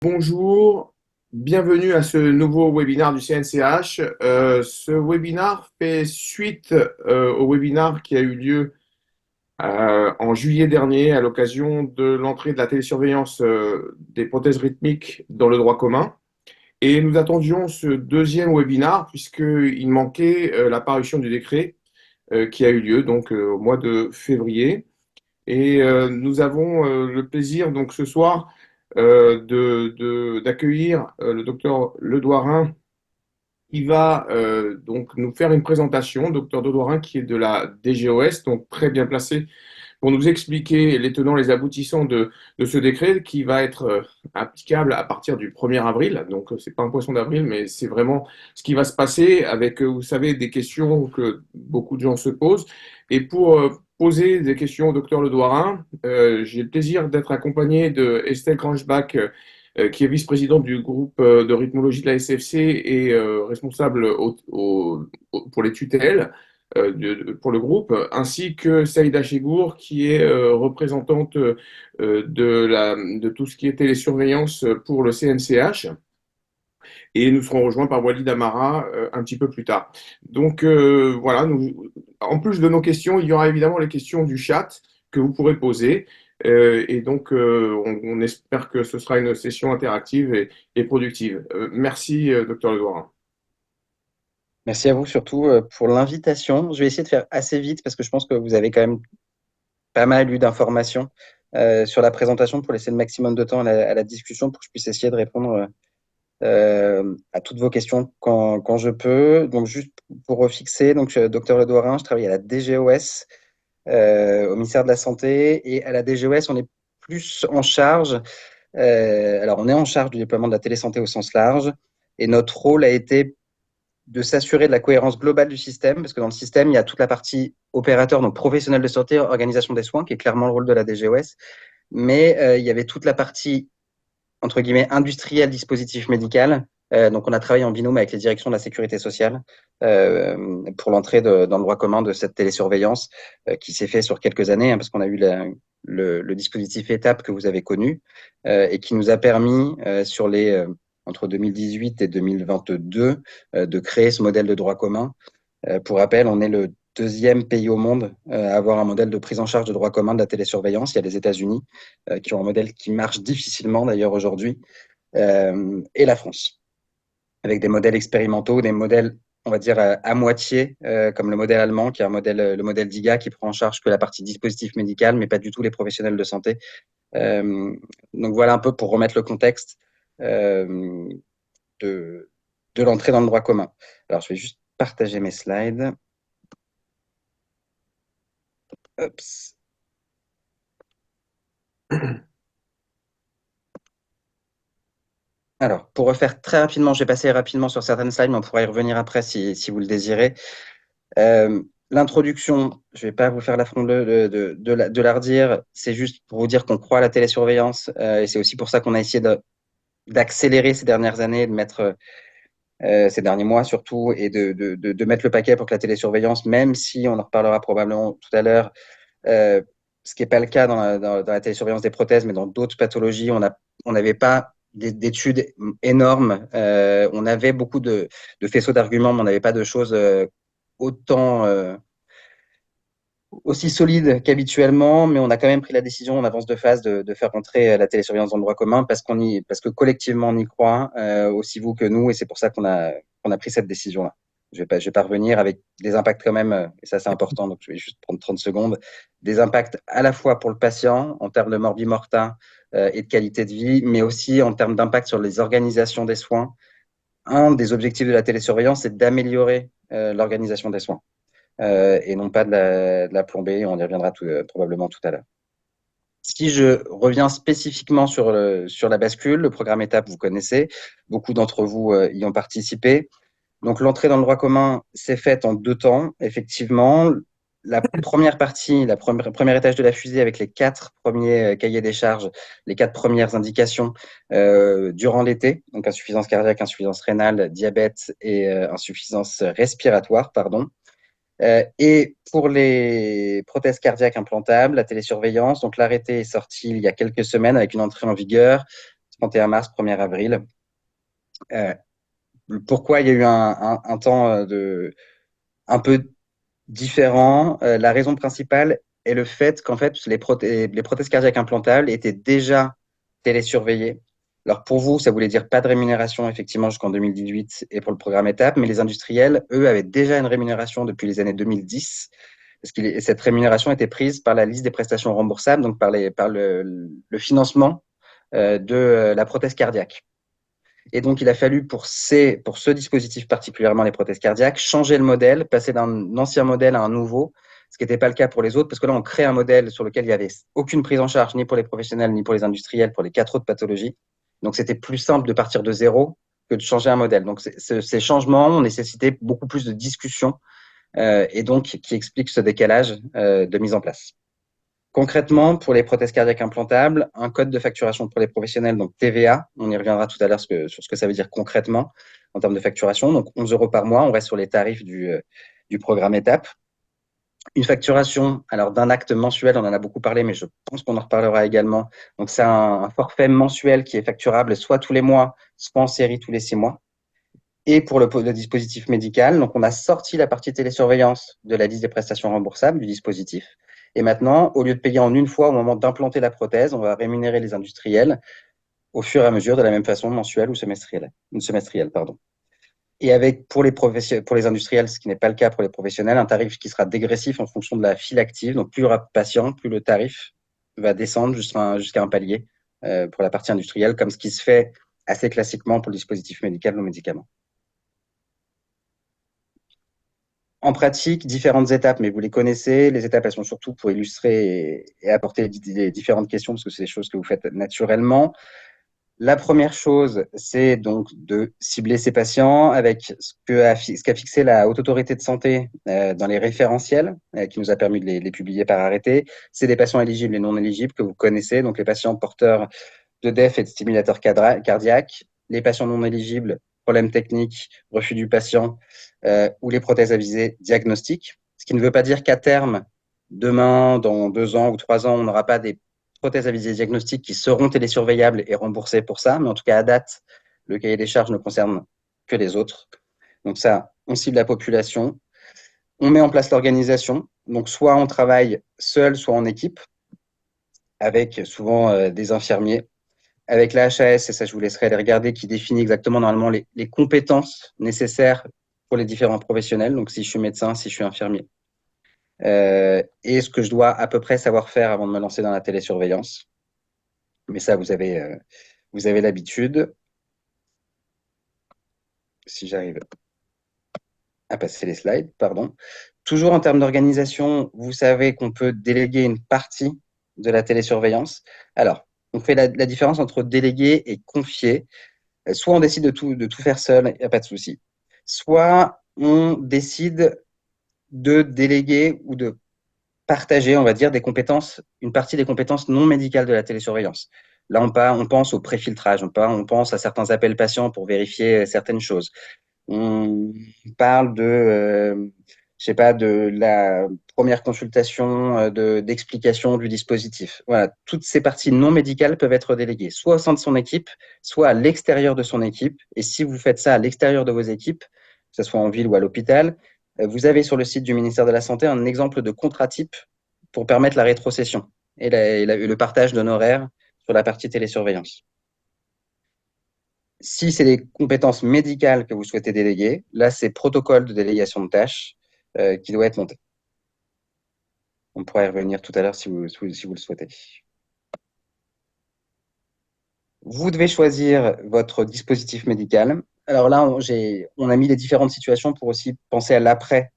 Bonjour, bienvenue à ce nouveau webinaire du CNCH. Ce webinaire fait suite au webinaire qui a eu lieu en juillet dernier à l'occasion de l'entrée de la télésurveillance des prothèses rythmiques dans le droit commun. Et nous attendions ce deuxième webinaire puisqu'il manquait la parution du décret qui a eu lieu donc au mois de février. Et nous avons le plaisir donc ce soir d'accueillir le docteur Ledouarin qui va donc nous faire une présentation. Docteur Ledouarin qui est de la DGOS, donc très bien placé pour nous expliquer les tenants, les aboutissants de ce décret qui va être applicable à partir du 1er avril. Donc, c'est pas un poisson d'avril, mais c'est vraiment ce qui va se passer avec, vous savez, des questions que beaucoup de gens se posent. Et pour poser des questions au docteur Ledouarin, j'ai le plaisir d'être accompagné de Estelle Grangebach, qui est vice-présidente du groupe de rythmologie de la SFC et responsable pour les tutelles pour le groupe, ainsi que Saïda Chegour, qui est représentante de tout ce qui est télésurveillance pour le CNCH. Et nous serons rejoints par Walid Amara un petit peu plus tard. Donc voilà, en plus de nos questions, il y aura évidemment les questions du chat que vous pourrez poser. Et donc, on espère que ce sera une session interactive et productive. Merci, docteur Ledoirin. Merci à vous surtout pour l'invitation. Je vais essayer de faire assez vite parce que je pense que vous avez quand même pas mal eu d'informations sur la présentation pour laisser le maximum de temps à la discussion pour que je puisse essayer de répondre à toutes vos questions quand je peux. Donc juste pour refixer, donc Dr Ledouarin, je travaille à la DGOS au ministère de la Santé et à la DGOS on est plus en charge. Alors on est en charge du déploiement de la télésanté au sens large et notre rôle a été de s'assurer de la cohérence globale du système, parce que dans le système, il y a toute la partie opérateur, donc professionnel de santé, organisation des soins, qui est clairement le rôle de la DGOS, mais il y avait toute la partie, entre guillemets, industrielle, dispositif médical. Donc, on a travaillé en binôme avec les directions de la sécurité sociale pour l'entrée dans le droit commun de cette télésurveillance qui s'est fait sur quelques années, hein, parce qu'on a eu le dispositif étape que vous avez connu et qui nous a permis sur les entre 2018 et 2022 de créer ce modèle de droit commun. Pour rappel, on est le deuxième pays au monde à avoir un modèle de prise en charge de droit commun de la télésurveillance. Il y a les États-Unis qui ont un modèle qui marche difficilement d'ailleurs aujourd'hui, et la France, avec des modèles expérimentaux, des modèles, on va dire, à moitié, comme le modèle allemand, qui est le modèle DIGA, qui prend en charge que la partie dispositif médical, mais pas du tout les professionnels de santé. Euh, donc voilà un peu pour remettre le contexte euh, de, de l'entrée dans le droit commun. Alors, je vais juste partager mes slides. Oups. Alors, pour refaire très rapidement, je vais passer rapidement sur certaines slides, mais on pourra y revenir après si vous le désirez. L'introduction, je ne vais pas vous faire l'affront de la redire, c'est juste pour vous dire qu'on croit à la télésurveillance et c'est aussi pour ça qu'on a essayé d'accélérer ces dernières années, de mettre ces derniers mois surtout, et de mettre le paquet pour que la télésurveillance, même si on en reparlera probablement tout à l'heure, euh, ce qui n'est pas le cas dans la télésurveillance des prothèses, mais dans d'autres pathologies, on n'avait pas d'études énormes. On avait beaucoup de faisceaux d'arguments, mais on n'avait pas de choses autant aussi solides qu'habituellement. Mais on a quand même pris la décision en avance de phase de faire rentrer la télésurveillance dans le droit commun parce que collectivement on y croit, aussi vous que nous, et c'est pour ça qu'on a pris cette décision-là. Je vais pas revenir avec des impacts quand même, et ça c'est important, donc je vais juste prendre 30 secondes, des impacts à la fois pour le patient en termes de morbi-mortem et de qualité de vie, mais aussi en termes d'impact sur les organisations des soins. Un des objectifs de la télésurveillance, c'est d'améliorer l'organisation des soins et non pas de la plomber. On y reviendra probablement tout à l'heure. Si je reviens spécifiquement sur la bascule, le programme étape, vous connaissez, beaucoup d'entre vous y ont participé. Donc l'entrée dans le droit commun s'est faite en deux temps, effectivement. La première partie, premier étage de la fusée avec les quatre premiers cahiers des charges, les quatre premières indications durant l'été, donc insuffisance cardiaque, insuffisance rénale, diabète et insuffisance respiratoire, pardon. Et pour les prothèses cardiaques implantables, la télésurveillance, donc l'arrêté est sorti il y a quelques semaines avec une entrée en vigueur 31 mars, 1er avril. Pourquoi il y a eu un temps un peu différent? La raison principale est le fait qu'en fait, les prothèses cardiaques implantables étaient déjà télésurveillées. Alors pour vous, ça voulait dire pas de rémunération effectivement jusqu'en 2018 et pour le programme étape, mais les industriels, eux, avaient déjà une rémunération depuis les années 2010, parce que cette rémunération était prise par la liste des prestations remboursables, donc par le financement de la prothèse cardiaque. Et donc, il a fallu pour ce dispositif particulièrement, les prothèses cardiaques, changer le modèle, passer d'un ancien modèle à un nouveau, ce qui n'était pas le cas pour les autres, parce que là, on crée un modèle sur lequel il n'y avait aucune prise en charge, ni pour les professionnels, ni pour les industriels, pour les 4 autres pathologies. Donc, c'était plus simple de partir de zéro que de changer un modèle. Donc, ces changements ont nécessité beaucoup plus de discussions et donc qui expliquent ce décalage de mise en place. Concrètement, pour les prothèses cardiaques implantables, un code de facturation pour les professionnels, donc TVA, on y reviendra tout à l'heure sur ce que ça veut dire concrètement en termes de facturation, donc 11 € par mois, on reste sur les tarifs du programme étape. Une facturation, alors d'un acte mensuel, on en a beaucoup parlé, mais je pense qu'on en reparlera également. Donc c'est un forfait mensuel qui est facturable soit tous les mois, soit en série tous les 6 mois. Et pour le dispositif médical, donc on a sorti la partie télésurveillance de la liste des prestations remboursables du dispositif. Et maintenant, au lieu de payer en une fois au moment d'implanter la prothèse, on va rémunérer les industriels au fur et à mesure de la même façon, mensuelle ou semestrielle. Pardon. Et avec pour les industriels, ce qui n'est pas le cas pour les professionnels, un tarif qui sera dégressif en fonction de la file active. Donc plus il y aura de patients, plus le tarif va descendre jusqu'à un palier pour la partie industrielle, comme ce qui se fait assez classiquement pour le dispositif médical ou médicament. En pratique, différentes étapes, mais vous les connaissez. Les étapes, elles sont surtout pour illustrer et apporter les différentes questions, parce que c'est des choses que vous faites naturellement. La première chose, c'est donc de cibler ces patients avec ce qu'a fixé la Haute Autorité de Santé dans les référentiels, qui nous a permis de les publier par arrêté. C'est des patients éligibles et non éligibles que vous connaissez, donc les patients porteurs de DEF et de stimulateurs cardiaques, les patients non éligibles, problèmes techniques, refus du patient ou les prothèses à visée diagnostique. Ce qui ne veut pas dire qu'à terme, demain, dans 2 ans ou 3 ans, on n'aura pas des prothèses à visée diagnostique qui seront télésurveillables et remboursées pour ça. Mais en tout cas, à date, le cahier des charges ne concerne que les autres. Donc ça, on cible la population. On met en place l'organisation. Donc soit on travaille seul, soit en équipe, avec souvent des infirmiers. Avec la HAS, et ça je vous laisserai aller regarder, qui définit exactement normalement les compétences nécessaires pour les différents professionnels. Donc si je suis médecin, si je suis infirmier. Et ce que je dois à peu près savoir faire avant de me lancer dans la télésurveillance. Mais ça, vous avez l'habitude. Si j'arrive à passer les slides, pardon. Toujours en termes d'organisation, vous savez qu'on peut déléguer une partie de la télésurveillance. Alors, on fait la différence entre déléguer et confier. Soit on décide de tout faire seul, il n'y a pas de souci. Soit on décide de déléguer ou de partager, on va dire, une partie des compétences non médicales de la télésurveillance. Là, on pense au préfiltrage, on pense à certains appels patients pour vérifier certaines choses. On parle je sais pas, de la première consultation, d'explication du dispositif. Voilà, toutes ces parties non médicales peuvent être déléguées, soit au sein de son équipe, soit à l'extérieur de son équipe. Et si vous faites ça à l'extérieur de vos équipes, que ce soit en ville ou à l'hôpital, vous avez sur le site du ministère de la Santé un exemple de contrat type pour permettre la rétrocession et le partage d'honoraires sur la partie télésurveillance. Si c'est des compétences médicales que vous souhaitez déléguer, là, c'est protocole de délégation de tâches qui doit être monté. On pourra y revenir tout à l'heure si vous le souhaitez. Vous devez choisir votre dispositif médical. Alors là, on a mis les différentes situations pour aussi penser à l'après,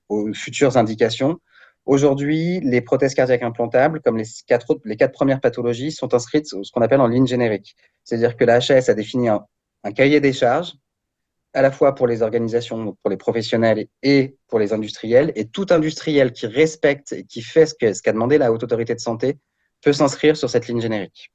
aux futures indications. Aujourd'hui, les prothèses cardiaques implantables, comme les 4 premières pathologies, sont inscrites ce qu'on appelle en ligne générique. C'est-à-dire que la HAS a défini un cahier des charges, à la fois pour les organisations, donc pour les professionnels et pour les industriels. Et tout industriel qui respecte et qui fait ce qu'a demandé la Haute Autorité de Santé peut s'inscrire sur cette ligne générique.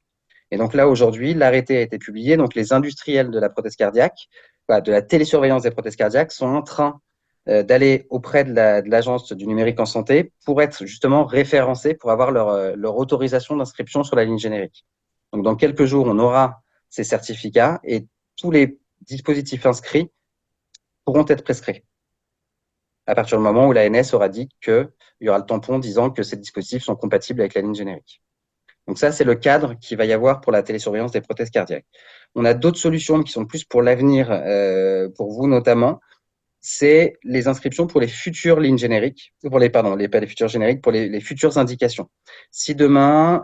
Et donc là, aujourd'hui, l'arrêté a été publié. Donc les industriels de la prothèse cardiaque, de la télésurveillance des prothèses cardiaques, sont en train d'aller auprès de l'Agence du numérique en santé pour être justement référencés, pour avoir leur autorisation d'inscription sur la ligne générique. Donc, dans quelques jours, on aura ces certificats et tous les dispositifs inscrits pourront être prescrits à partir du moment où l'ANS aura dit qu'il y aura le tampon disant que ces dispositifs sont compatibles avec la ligne générique. Donc ça, c'est le cadre qu'il va y avoir pour la télésurveillance des prothèses cardiaques. On a d'autres solutions qui sont plus pour l'avenir, pour vous notamment, c'est les inscriptions pour les futures lignes génériques, pas les futures génériques, pour les futures indications. Si demain,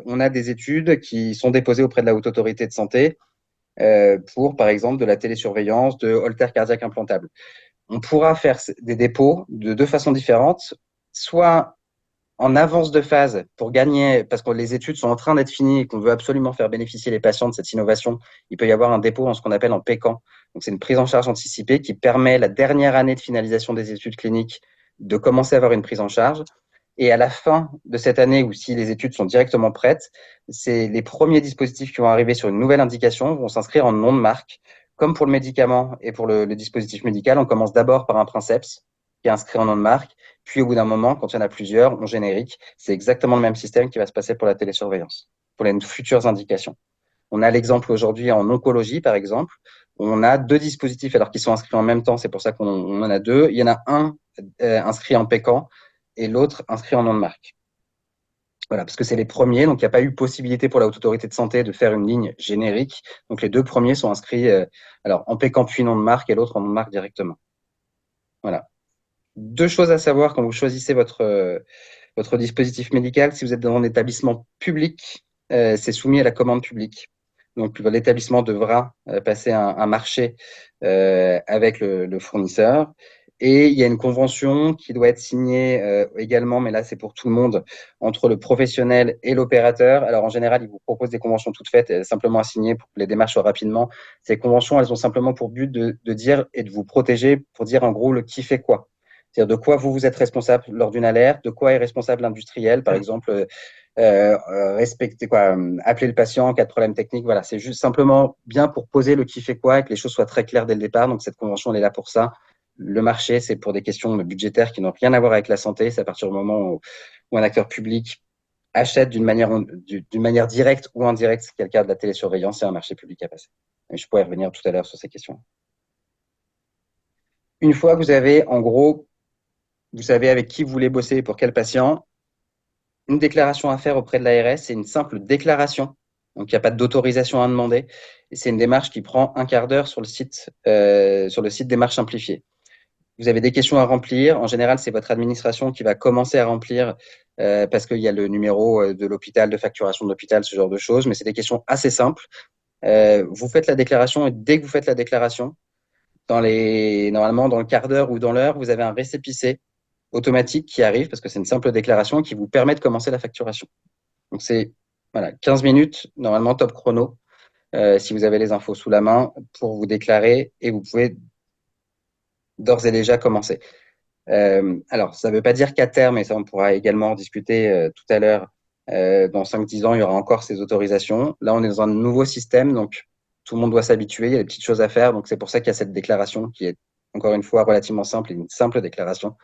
on a des études qui sont déposées auprès de la Haute Autorité de Santé pour, par exemple, de la télésurveillance de holters cardiaques implantables, on pourra faire des dépôts de deux façons différentes, soit en avance de phase pour gagner, parce que les études sont en train d'être finies et qu'on veut absolument faire bénéficier les patients de cette innovation, il peut y avoir un dépôt en ce qu'on appelle en pécan. Donc, c'est une prise en charge anticipée qui permet la dernière année de finalisation des études cliniques de commencer à avoir une prise en charge. Et à la fin de cette année, ou si les études sont directement prêtes, c'est les premiers dispositifs qui vont arriver sur une nouvelle indication vont s'inscrire en nom de marque. Comme pour le médicament et pour le dispositif médical, on commence d'abord par un princeps qui est inscrit en nom de marque. Puis au bout d'un moment, quand il y en a plusieurs, on générique. C'est exactement le même système qui va se passer pour la télésurveillance, pour les futures indications. On a l'exemple aujourd'hui en oncologie, par exemple. On a deux dispositifs alors qu'ils sont inscrits en même temps. C'est pour ça qu'on en a deux. Il y en a un inscrit en pécan et l'autre inscrit en nom de marque. Voilà, parce que c'est les premiers, donc il n'y a pas eu possibilité pour la Haute Autorité de Santé de faire une ligne générique. Donc les deux premiers sont inscrits alors en pécan puis nom de marque et l'autre en nom de marque directement. Voilà. Deux choses à savoir quand vous choisissez votre dispositif médical. Si vous êtes dans un établissement public, c'est soumis à la commande publique. Donc, l'établissement devra passer un marché avec le fournisseur. Et il y a une convention qui doit être signée également, mais là, c'est pour tout le monde, entre le professionnel et l'opérateur. Alors, en général, ils vous proposent des conventions toutes faites, simplement à signer pour que les démarches soient rapidement. Ces conventions, elles ont simplement pour but de dire et de vous protéger, pour dire en gros le qui fait quoi. C'est-à-dire de quoi vous êtes responsable lors d'une alerte, de quoi est responsable l'industriel, par exemple, respecter quoi, appeler le patient en cas de problème technique. Voilà, c'est juste simplement bien pour poser le qui fait quoi et que les choses soient très claires dès le départ. Donc cette convention, elle est là pour ça. Le marché, c'est pour des questions budgétaires qui n'ont rien à voir avec la santé. C'est à partir du moment où un acteur public achète d'une manière directe ou indirecte, ce qui est le cas de la télésurveillance, c'est un marché public à passer. Et je pourrais revenir tout à l'heure sur ces questions. Une fois que vous avez, en gros, vous savez avec qui vous voulez bosser et pour quel patient, une déclaration à faire auprès de l'ARS, c'est une simple déclaration. Donc, il n'y a pas d'autorisation à demander. Et c'est une démarche qui prend un quart d'heure sur le site Démarche simplifiée. Vous avez des questions à remplir. En général, c'est votre administration qui va commencer à remplir parce qu'il y a le numéro de l'hôpital, de facturation de l'hôpital, ce genre de choses. Mais c'est des questions assez simples. Vous faites la déclaration et dès que vous faites la déclaration, normalement, dans le quart d'heure ou dans l'heure, vous avez un récépissé automatique qui arrive parce que c'est une simple déclaration qui vous permet de commencer la facturation. Donc, c'est 15 minutes, normalement top chrono, si vous avez les infos sous la main pour vous déclarer et vous pouvez d'ores et déjà commencer. Alors, ça ne veut pas dire qu'à terme, et ça on pourra également en discuter tout à l'heure, dans 5-10 ans, il y aura encore ces autorisations. Là, on est dans un nouveau système, donc tout le monde doit s'habituer, il y a des petites choses à faire, donc c'est pour ça qu'il y a cette déclaration qui est, encore une fois, relativement simple, une simple déclaration.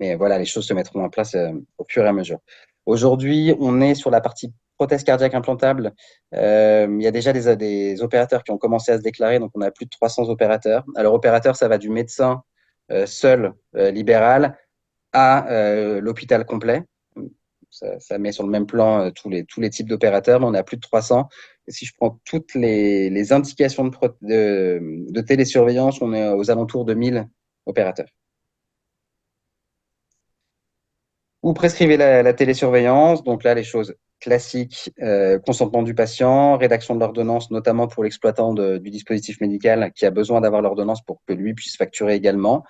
Mais voilà, les choses se mettront en place au fur et à mesure. Aujourd'hui, on est sur la partie prothèse cardiaque implantable. Il y a déjà des opérateurs qui ont commencé à se déclarer, donc on a plus de 300 opérateurs. Alors, opérateur, ça va du médecin seul, libéral, à l'hôpital complet. Ça met sur le même plan tous les types d'opérateurs, mais on a plus de 300. Et si je prends toutes les indications de télésurveillance, on est aux alentours de 1000 opérateurs. Vous prescrivez la télésurveillance, donc là, les choses classiques, consentement du patient, rédaction de l'ordonnance, notamment pour l'exploitant du dispositif médical qui a besoin d'avoir l'ordonnance pour que lui puisse facturer également.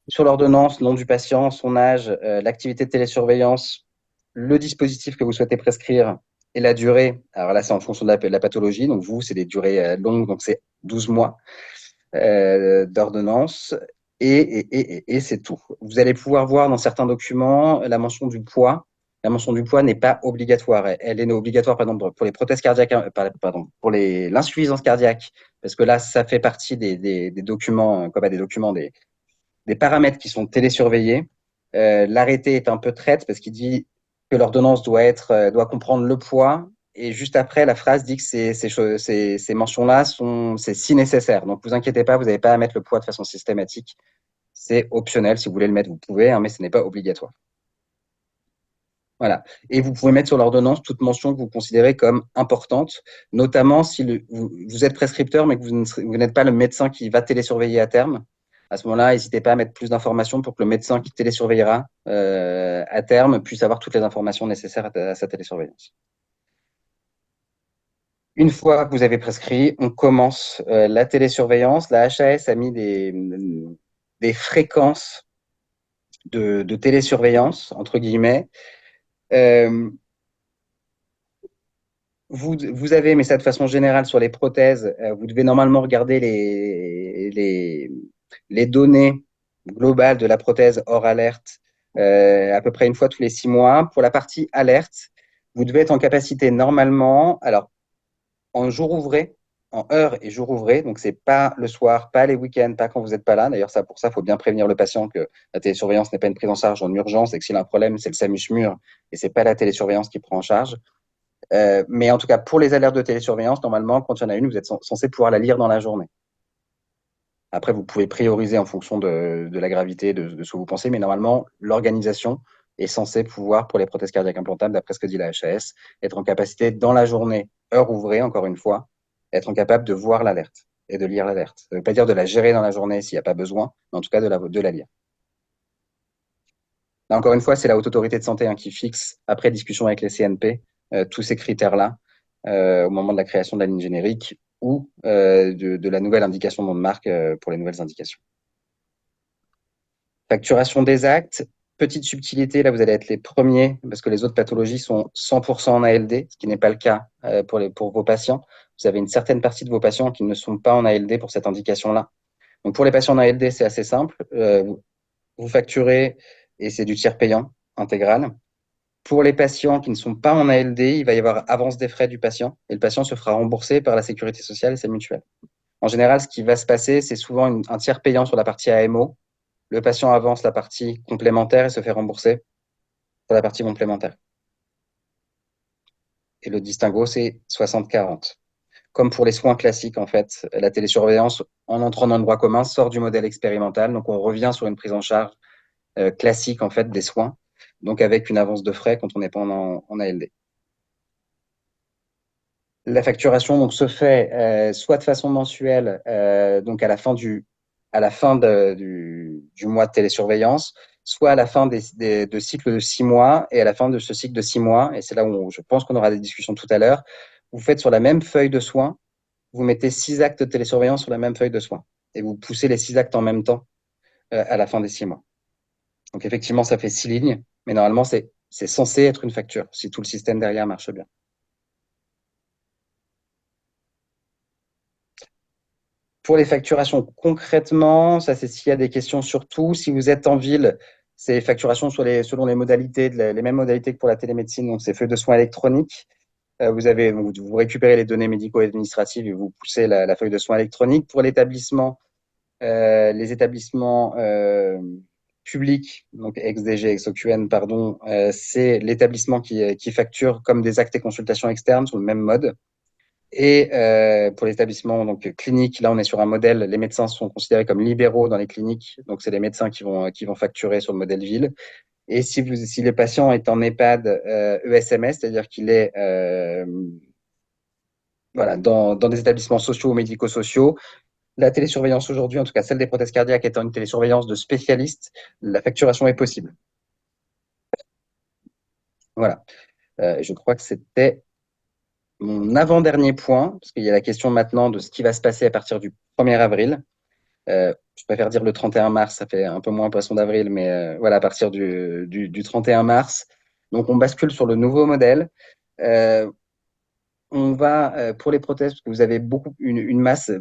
Sur l'ordonnance, nom du patient, son âge, l'activité de télésurveillance, le dispositif que vous souhaitez prescrire et la durée. Alors là, c'est en fonction de la pathologie. Donc vous, c'est des durées longues, donc c'est 12 mois d'ordonnance. Et c'est tout. Vous allez pouvoir voir dans certains documents la mention du poids. La mention du poids n'est pas obligatoire. Elle est obligatoire, par exemple, pour les prothèses cardiaques, pardon, pour l'insuffisance cardiaque, parce que là, ça fait partie des documents, comme des documents, des paramètres qui sont télésurveillés. L'arrêté est un peu traite parce qu'il dit que l'ordonnance doit comprendre le poids, et juste après, la phrase dit que ces mentions-là c'est si nécessaire. Donc, vous inquiétez pas, vous n'avez pas à mettre le poids de façon systématique. C'est optionnel. Si vous voulez le mettre, vous pouvez, hein, mais ce n'est pas obligatoire. Voilà. Et vous pouvez mettre sur l'ordonnance toute mention que vous considérez comme importante, notamment si vous êtes prescripteur, mais que vous n'êtes pas le médecin qui va télésurveiller à terme. À ce moment-là, n'hésitez pas à mettre plus d'informations pour que le médecin qui télésurveillera à terme puisse avoir toutes les informations nécessaires à sa télésurveillance. Une fois que vous avez prescrit, on commence la télésurveillance. La HAS a mis des fréquences de télésurveillance, entre guillemets. Euh, vous avez, mais ça de façon générale sur les prothèses, vous devez normalement regarder les données globales de la prothèse hors alerte à peu près une fois tous les 6 mois. Pour la partie alerte, vous devez être en capacité normalement, alors en jour ouvré, en heure et jour ouvré, donc c'est pas le soir, pas les week-ends, pas quand vous n'êtes pas là. D'ailleurs, pour ça, il faut bien prévenir le patient que la télésurveillance n'est pas une prise en charge en urgence et que s'il a un problème, c'est le SAMU-SMUR et c'est pas la télésurveillance qui prend en charge. Mais en tout cas, pour les alertes de télésurveillance, normalement, quand il y en a une, vous êtes censé pouvoir la lire dans la journée. Après, vous pouvez prioriser en fonction de la gravité de ce que vous pensez, mais normalement, l'organisation est censée pouvoir, pour les prothèses cardiaques implantables, d'après ce que dit la HAS, être en capacité, dans la journée, heure ouvrée, encore une fois, être en capable de voir l'alerte et de lire l'alerte. Ça ne veut pas dire de la gérer dans la journée s'il n'y a pas besoin, mais en tout cas de la lire. Là, encore une fois, c'est la Haute Autorité de Santé qui fixe, après discussion avec les CNP, tous ces critères-là au moment de la création de la ligne générique ou de la nouvelle indication nom de marque pour les nouvelles indications. Facturation des actes, petite subtilité, là vous allez être les premiers parce que les autres pathologies sont 100% en ALD, ce qui n'est pas le cas pour vos patients. Vous avez une certaine partie de vos patients qui ne sont pas en ALD pour cette indication-là. Donc pour les patients en ALD, c'est assez simple. Vous facturez et c'est du tiers payant intégral. Pour les patients qui ne sont pas en ALD, il va y avoir avance des frais du patient et le patient se fera rembourser par la sécurité sociale et sa mutuelle. En général, ce qui va se passer, c'est souvent un tiers payant sur la partie AMO. Le patient avance la partie complémentaire et se fait rembourser pour la partie complémentaire. Et le distinguo, c'est 60-40. Comme pour les soins classiques, en fait, la télésurveillance, en entrant dans le droit commun, sort du modèle expérimental. Donc, on revient sur une prise en charge classique, en fait, des soins. Donc, avec une avance de frais quand on n'est pas en ALD. La facturation donc se fait soit de façon mensuelle, donc à la fin du mois de télésurveillance, soit à la fin de cycles de 6 mois et à la fin de ce cycle de 6 mois. Et c'est là où je pense qu'on aura des discussions tout à l'heure. Vous faites sur la même feuille de soins, vous mettez 6 actes de télésurveillance sur la même feuille de soins et vous poussez les 6 actes en même temps à la fin des 6 mois. Donc effectivement, ça fait 6 lignes, mais normalement c'est censé être une facture si tout le système derrière marche bien. Pour les facturations, concrètement, ça c'est s'il y a des questions surtout. Si vous êtes en ville, c'est facturation selon les modalités, les mêmes modalités que pour la télémédecine, donc c'est feuille de soins électronique. Vous récupérez les données médico-administratives et vous poussez la feuille de soins électronique. Pour l'établissement, les établissements publics, donc ex-DG, ex-OQN, pardon, c'est l'établissement qui facture comme des actes et consultations externes sur le même mode. Et pour les établissements donc, cliniques, là, on est sur un modèle, les médecins sont considérés comme libéraux dans les cliniques, donc c'est les médecins qui vont facturer sur le modèle ville. Et si le patient est en EHPAD ESMS, c'est-à-dire qu'il est voilà, dans des établissements sociaux ou médico-sociaux, la télésurveillance aujourd'hui, en tout cas celle des prothèses cardiaques étant une télésurveillance de spécialistes, la facturation est possible. Voilà. Je crois que c'était mon avant-dernier point, parce qu'il y a la question maintenant de ce qui va se passer à partir du 1er avril. Je préfère dire le 31 mars, ça fait un peu moins poisson d'avril, mais voilà, à partir du 31 mars. Donc, on bascule sur le nouveau modèle. On va, pour les prothèses, parce que vous avez une masse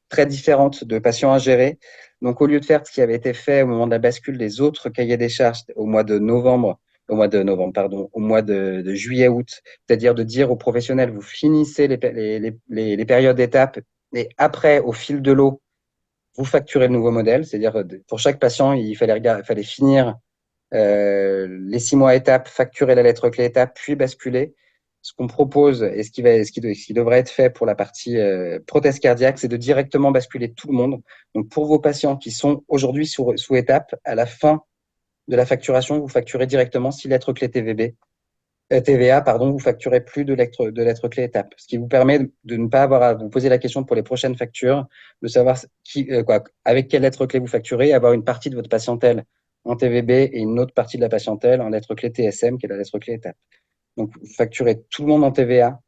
très différente de patients à gérer. Donc, au lieu de faire ce qui avait été fait au moment de la bascule des autres cahiers des charges au mois de novembre, pardon, au mois de juillet-août, c'est-à-dire de dire aux professionnels, vous finissez les périodes d'étape et après, au fil de l'eau, vous facturez le nouveau modèle, c'est-à-dire pour chaque patient, il fallait finir les 6 mois étapes, facturer la lettre clé étape, puis basculer. Ce qu'on propose et ce qui devrait être fait pour la partie prothèse cardiaque, c'est de directement basculer tout le monde. Donc, pour vos patients qui sont aujourd'hui sous étape, à la fin de la facturation, vous facturez directement 6 lettres clés TVA, pardon, vous facturez plus de lettres clés étape. Ce qui vous permet de ne pas avoir à vous poser la question pour les prochaines factures, de savoir avec quelle lettre clé vous facturez, et avoir une partie de votre patientèle en TVB et une autre partie de la patientèle en lettre clé TSM, qui est la lettre clé étape. Donc, vous facturez tout le monde en TVA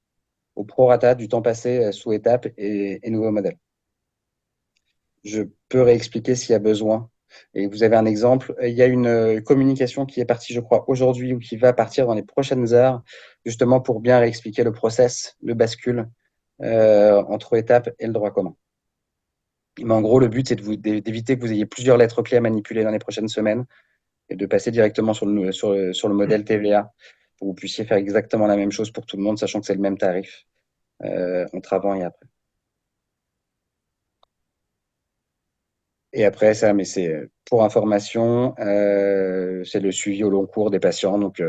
au prorata du temps passé sous étape et nouveau modèle. Je peux réexpliquer s'il y a besoin. Et vous avez un exemple. Il y a une communication qui est partie, je crois, aujourd'hui ou qui va partir dans les prochaines heures, justement pour bien réexpliquer le process de bascule entre étape et le droit commun. Mais en gros, le but, c'est d'éviter que vous ayez plusieurs lettres clés à manipuler dans les prochaines semaines et de passer directement sur le modèle TVA pour que vous puissiez faire exactement la même chose pour tout le monde, sachant que c'est le même tarif entre avant et après. Et après, ça, mais c'est pour information, c'est le suivi au long cours des patients. Donc,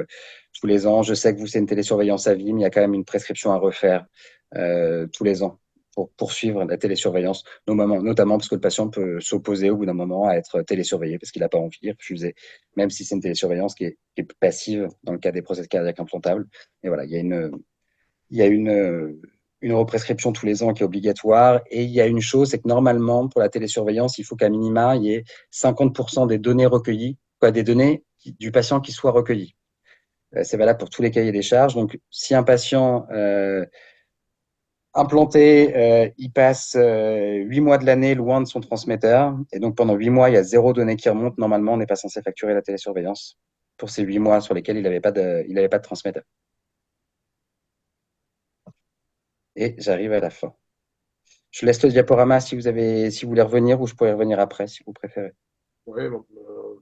tous les ans, je sais que vous, c'est une télésurveillance à vie, mais il y a quand même une prescription à refaire tous les ans pour poursuivre la télésurveillance, notamment parce que le patient peut s'opposer au bout d'un moment à être télésurveillé parce qu'il n'a pas envie, refuser, même si c'est une télésurveillance qui est passive dans le cas des procès cardiaques implantables. Et voilà, il y a une represcription tous les ans qui est obligatoire. Et il y a une chose, c'est que normalement, pour la télésurveillance, il faut qu'à minima, il y ait 50% des données recueillies, des données du patient qui soient recueillies. C'est valable pour tous les cahiers des charges. Donc, si un patient implanté, il passe 8 mois de l'année loin de son transmetteur, et donc pendant 8 mois, il y a 0 données qui remontent, normalement, on n'est pas censé facturer la télésurveillance pour ces 8 mois sur lesquels il n'avait pas de transmetteur. Et j'arrive à la fin. Je laisse le diaporama si vous voulez revenir, ou je pourrais revenir après si vous préférez. Ouais, bon, on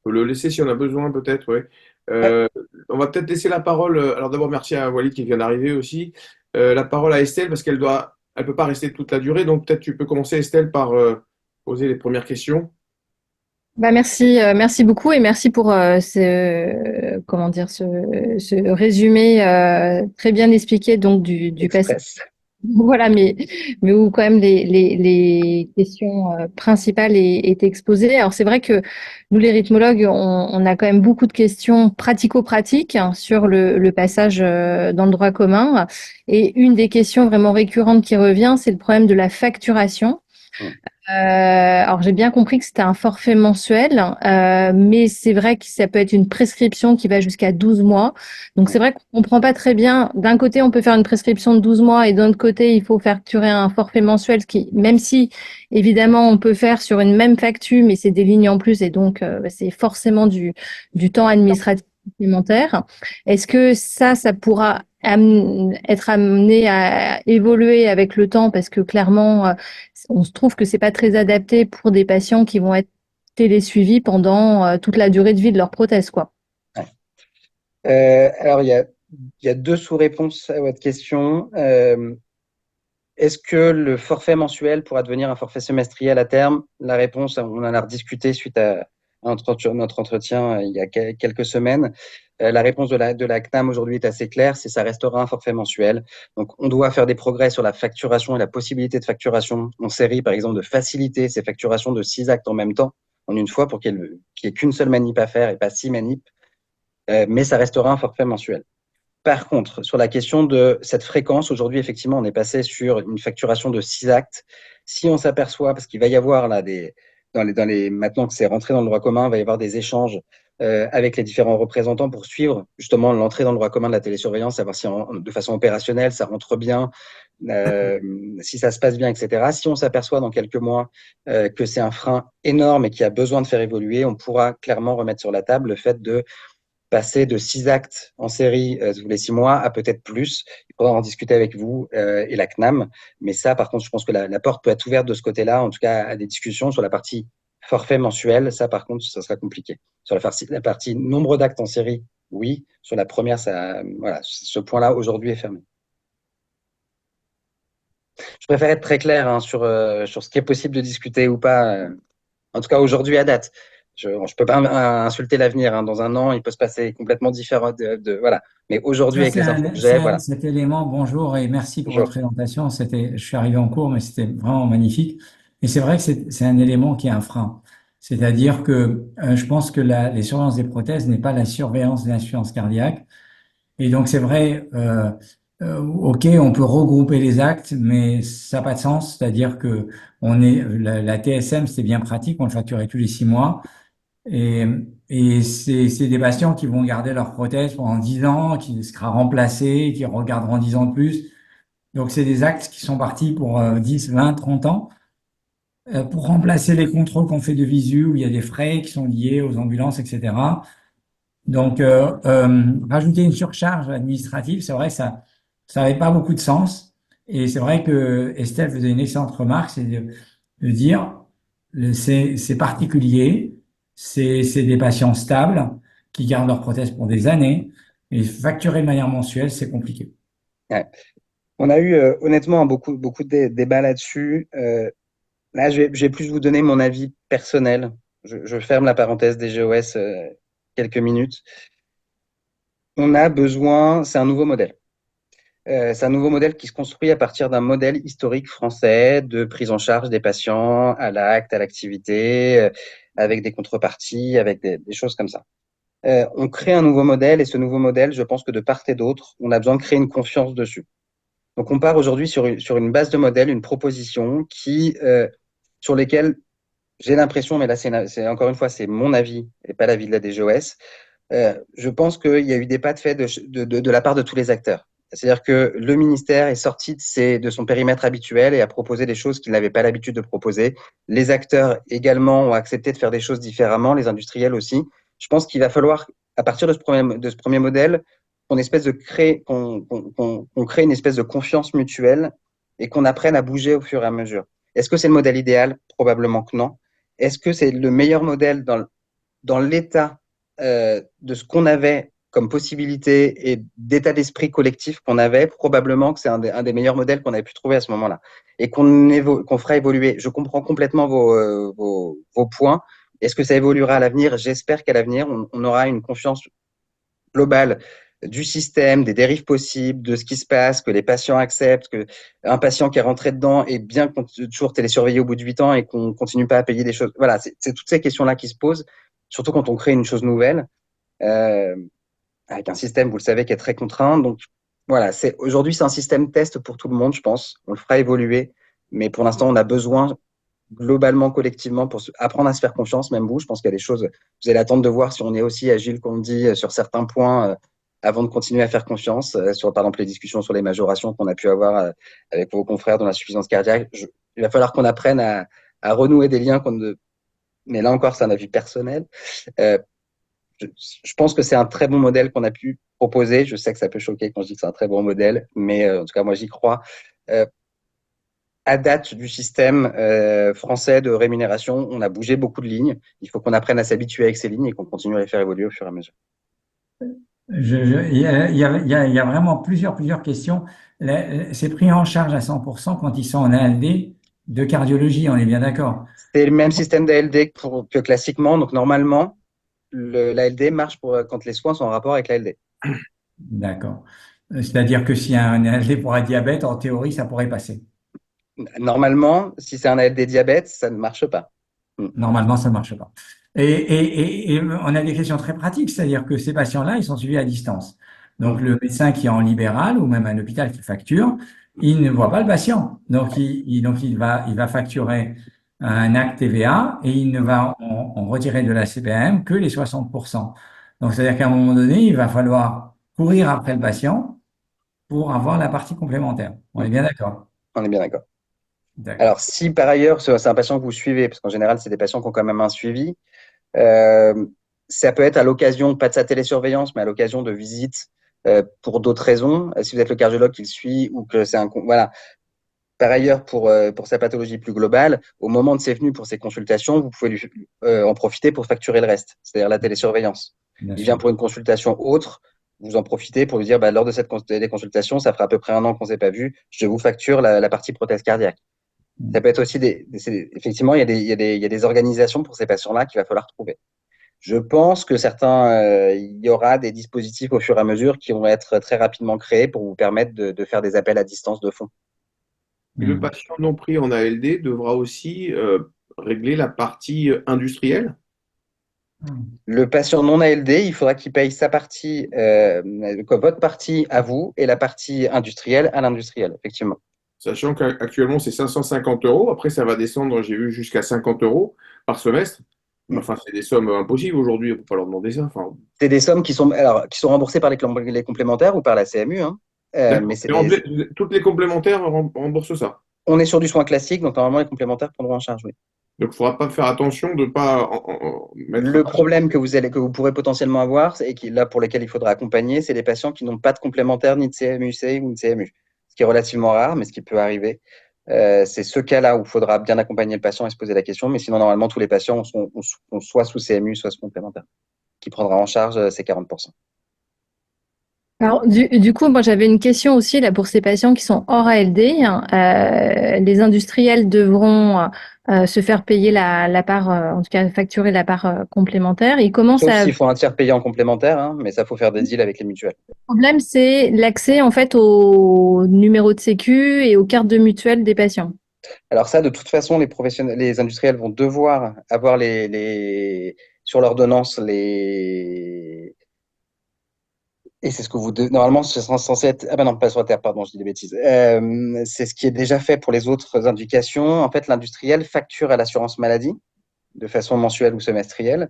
peut le laisser si on a besoin, peut-être, ouais. Ouais. Euh, on va peut-être laisser la parole. Alors d'abord, merci à Walid qui vient d'arriver aussi. La parole à Estelle parce elle peut pas rester toute la durée. Donc peut-être tu peux commencer, Estelle, par poser les premières questions. Bah merci, merci beaucoup et merci pour comment dire, ce résumé très bien expliqué donc du passé. Express. Voilà, mais où quand même les questions principales étaient exposées. Alors c'est vrai que nous les rythmologues, on a quand même beaucoup de questions pratico-pratiques hein, sur le passage dans le droit commun. Et une des questions vraiment récurrentes qui revient, c'est le problème de la facturation. Mm. Alors j'ai bien compris que c'était un forfait mensuel, mais c'est vrai que ça peut être une prescription qui va jusqu'à 12 mois. Donc c'est vrai qu'on comprend pas très bien. D'un côté, on peut faire une prescription de 12 mois et d'un autre côté, il faut facturer un forfait mensuel, ce qui, même si évidemment on peut faire sur une même facture, mais c'est des lignes en plus et donc c'est forcément du temps administratif supplémentaire. Est-ce que ça pourra être amené à évoluer avec le temps parce que clairement on se trouve que c'est pas très adapté pour des patients qui vont être télésuivis pendant toute la durée de vie de leur prothèse, quoi. Ouais. Alors, il y a deux sous-réponses à votre question. Est-ce que le forfait mensuel pourra devenir un forfait semestriel à terme? La réponse, on en a rediscuté suite à notre entretien il y a quelques semaines. La réponse de la CNAM aujourd'hui est assez claire, c'est ça restera un forfait mensuel. Donc, on doit faire des progrès sur la facturation et la possibilité de facturation en série, par exemple, de faciliter ces facturations de 6 actes en même temps, en une fois, pour qu'il n'y ait qu'une seule manip à faire et pas 6 manips. Mais ça restera un forfait mensuel. Par contre, sur la question de cette fréquence, aujourd'hui, effectivement, on est passé sur une facturation de 6 actes. Si on s'aperçoit, parce qu'il va y avoir là maintenant que c'est rentré dans le droit commun, il va y avoir des échanges avec les différents représentants pour suivre justement l'entrée dans le droit commun de la télésurveillance, savoir si de façon opérationnelle, ça rentre bien, si ça se passe bien, etc. Si on s'aperçoit dans quelques mois que c'est un frein énorme et qui a besoin de faire évoluer, on pourra clairement remettre sur la table le fait de passer de 6 actes en série tous les 6 mois à peut-être plus. Il faudra en discuter avec vous et la CNAM. Mais ça, par contre, je pense que la porte peut être ouverte de ce côté-là, en tout cas à des discussions sur la partie forfait mensuel. Ça, par contre, ça sera compliqué. Sur la partie nombre d'actes en série, oui. Sur la première, voilà, ce point-là, aujourd'hui, est fermé. Je préfère être très clair hein, sur ce qui est possible de discuter ou pas. En tout cas, aujourd'hui, à date. Je peux pas insulter l'avenir, hein. Dans un an, il peut se passer complètement différent voilà. Mais aujourd'hui, Ça, avec les infos que j'ai, voilà. cet élément, bonjour et merci pour votre Bonjour. présentation. Je suis arrivé en cours, mais c'était vraiment magnifique. Et c'est vrai que c'est un élément qui est un frein. C'est-à-dire que je pense que les surveillances des prothèses n'est pas la surveillance de l'insuffisance cardiaque. Et donc, c'est vrai, OK, on peut regrouper les actes, mais ça n'a pas de sens. C'est-à-dire que la TSM, c'est bien pratique, on le facturait tous les 6 mois. Et, et c'est des patients qui vont garder leur prothèse pendant 10 ans, qui sera remplacée, qui regarderont 10 ans de plus. Donc, c'est des actes qui sont partis pour 10, 20, 30 ans, pour remplacer les contrôles qu'on fait de visu, où il y a des frais qui sont liés aux ambulances, etc. Donc, rajouter une surcharge administrative, c'est vrai que ça n'avait pas beaucoup de sens. Et c'est vrai que Estelle faisait une excellente remarque, c'est de dire, c'est particulier, c'est des patients stables qui gardent leur prothèse pour des années, et facturer de manière mensuelle, c'est compliqué. Ouais. On a eu honnêtement beaucoup de débats là-dessus. Là, je vais plus vous donner mon avis personnel. Je ferme la parenthèse des GOS quelques minutes. On a besoin, c'est un nouveau modèle. C'est un nouveau modèle qui se construit à partir d'un modèle historique français de prise en charge des patients à l'acte, à l'activité, avec des contreparties, avec des choses comme ça. On crée un nouveau modèle et ce nouveau modèle, je pense que de part et d'autre, on a besoin de créer une confiance dessus. Donc, on part aujourd'hui sur une base de modèle, une proposition sur lesquelles j'ai l'impression, mais là, c'est encore une fois, c'est mon avis et pas l'avis de la DGOS. Je pense qu'il y a eu des pas de fait de la part de tous les acteurs. C'est-à-dire que le ministère est sorti de son périmètre habituel et a proposé des choses qu'il n'avait pas l'habitude de proposer. Les acteurs également ont accepté de faire des choses différemment, les industriels aussi. Je pense qu'il va falloir, à partir de ce premier modèle, qu'on crée une espèce de confiance mutuelle et qu'on apprenne à bouger au fur et à mesure. Est-ce que c'est le modèle idéal? Probablement que non. Est-ce que c'est le meilleur modèle dans l'état de ce qu'on avait comme possibilité et d'état d'esprit collectif qu'on avait? Probablement que c'est un des meilleurs modèles qu'on avait pu trouver à ce moment-là et qu'on fera évoluer. Je comprends complètement vos points. Est-ce que ça évoluera à l'avenir? J'espère qu'à l'avenir, on aura une confiance globale du système, des dérives possibles, de ce qui se passe, que les patients acceptent, qu'un patient qui est rentré dedans est bien toujours télésurveillé au bout de 8 ans et qu'on continue pas à payer des choses. Voilà, c'est toutes ces questions-là qui se posent, surtout quand on crée une chose nouvelle, avec un système, vous le savez, qui est très contraint. Donc voilà, aujourd'hui, c'est un système test pour tout le monde, je pense. On le fera évoluer, mais pour l'instant, on a besoin globalement, collectivement, pour apprendre à se faire confiance, même vous. Je pense qu'il y a des choses, vous allez attendre de voir si on est aussi agile qu'on le dit sur certains points avant de continuer à faire confiance, sur par exemple les discussions sur les majorations qu'on a pu avoir avec vos confrères dans l'insuffisance cardiaque. Il va falloir qu'on apprenne à renouer des liens mais là encore, c'est un avis personnel. Je pense que c'est un très bon modèle qu'on a pu proposer. Je sais que ça peut choquer quand je dis que c'est un très bon modèle, mais en tout cas, moi, j'y crois. À date du système français de rémunération, on a bougé beaucoup de lignes. Il faut qu'on apprenne à s'habituer avec ces lignes et qu'on continue à les faire évoluer au fur et à mesure. Il y a vraiment plusieurs questions. C'est pris en charge à 100% quand ils sont en ALD de cardiologie, on est bien d'accord. C'est le même système d'ALD que classiquement. Donc, normalement, l'ALD marche quand les soins sont en rapport avec l'ALD. D'accord. C'est-à-dire que s'il y a un ALD pour un diabète, en théorie, ça pourrait passer. Normalement, si c'est un ALD diabète, ça ne marche pas. Normalement, ça ne marche pas. Et on a des questions très pratiques, c'est-à-dire que ces patients-là, ils sont suivis à distance. Donc, le médecin qui est en libéral ou même un hôpital qui facture, il ne voit pas le patient. Donc, il va facturer un acte TVA et il ne va en retirer de la CPM que les 60%. Donc, c'est-à-dire qu'à un moment donné, il va falloir courir après le patient pour avoir la partie complémentaire. On est bien d'accord? On est bien d'accord. D'accord. Alors, si par ailleurs, c'est un patient que vous suivez, parce qu'en général, c'est des patients qui ont quand même un suivi, ça peut être à l'occasion, pas de sa télésurveillance, mais à l'occasion de visites pour d'autres raisons. Si vous êtes le cardiologue qui le suit ou que c'est voilà. Par ailleurs, pour sa pathologie plus globale, au moment de ses venues pour ses consultations, vous pouvez en profiter pour facturer le reste, c'est-à-dire la télésurveillance. Bien Il sûr. vient pour une consultation autre, vous en profitez pour lui dire, lors de cette téléconsultation, ça fera à peu près 1 an qu'on ne s'est pas vu, je vous facture la partie prothèse cardiaque. Ça peut être aussi effectivement, il y a des organisations pour ces patients-là qu'il va falloir trouver. Je pense que il y aura des dispositifs au fur et à mesure qui vont être très rapidement créés pour vous permettre de faire des appels à distance de fonds. Et le Mm. patient non pris en ALD devra aussi régler la partie industrielle. Mm. Le patient non ALD, il faudra qu'il paye votre partie à vous et la partie industrielle à l'industriel, effectivement. Sachant qu'actuellement, c'est 550 euros. Après, ça va descendre, j'ai vu, jusqu'à 50 euros par semestre. Mais Mm. enfin, c'est des sommes impossibles aujourd'hui. On ne peut pas leur demander ça. Enfin, C'est des sommes qui sont remboursées par les complémentaires ou par la CMU, hein. Mais d'accord. Toutes les complémentaires remboursent ça. on est sur du soin classique, donc normalement les complémentaires prendront en charge, oui. Donc, il ne faudra pas faire attention de ne pas mettre un Le patient. problème que vous pourrez potentiellement avoir, et là pour lesquels il faudra accompagner, c'est les patients qui n'ont pas de complémentaire ni de CMU-C ou de CMU, ce qui est relativement rare, mais ce qui peut arriver. C'est ce cas-là où il faudra bien accompagner le patient et se poser la question, mais sinon normalement tous les patients sont soit sous CMU, soit sous complémentaire, qui prendra en charge ces 40%. Alors, du coup, moi, j'avais une question aussi là pour ces patients qui sont hors ALD. Les industriels devront se faire payer la part, en tout cas facturer la part complémentaire. Et comment Sauf ça. s'il faut un tiers payé en complémentaire, hein, mais ça faut faire des deals avec les mutuelles. Le problème, c'est l'accès en fait au numéro de sécu et aux cartes de mutuelle des patients. Alors ça, de toute façon, les industriels vont devoir avoir sur l'ordonnance et c'est ce que normalement, ce sera censé être, ah ben non, pas sur la terre, pardon, je dis des bêtises. C'est ce qui est déjà fait pour les autres indications. En fait, l'industriel facture à l'assurance maladie de façon mensuelle ou semestrielle,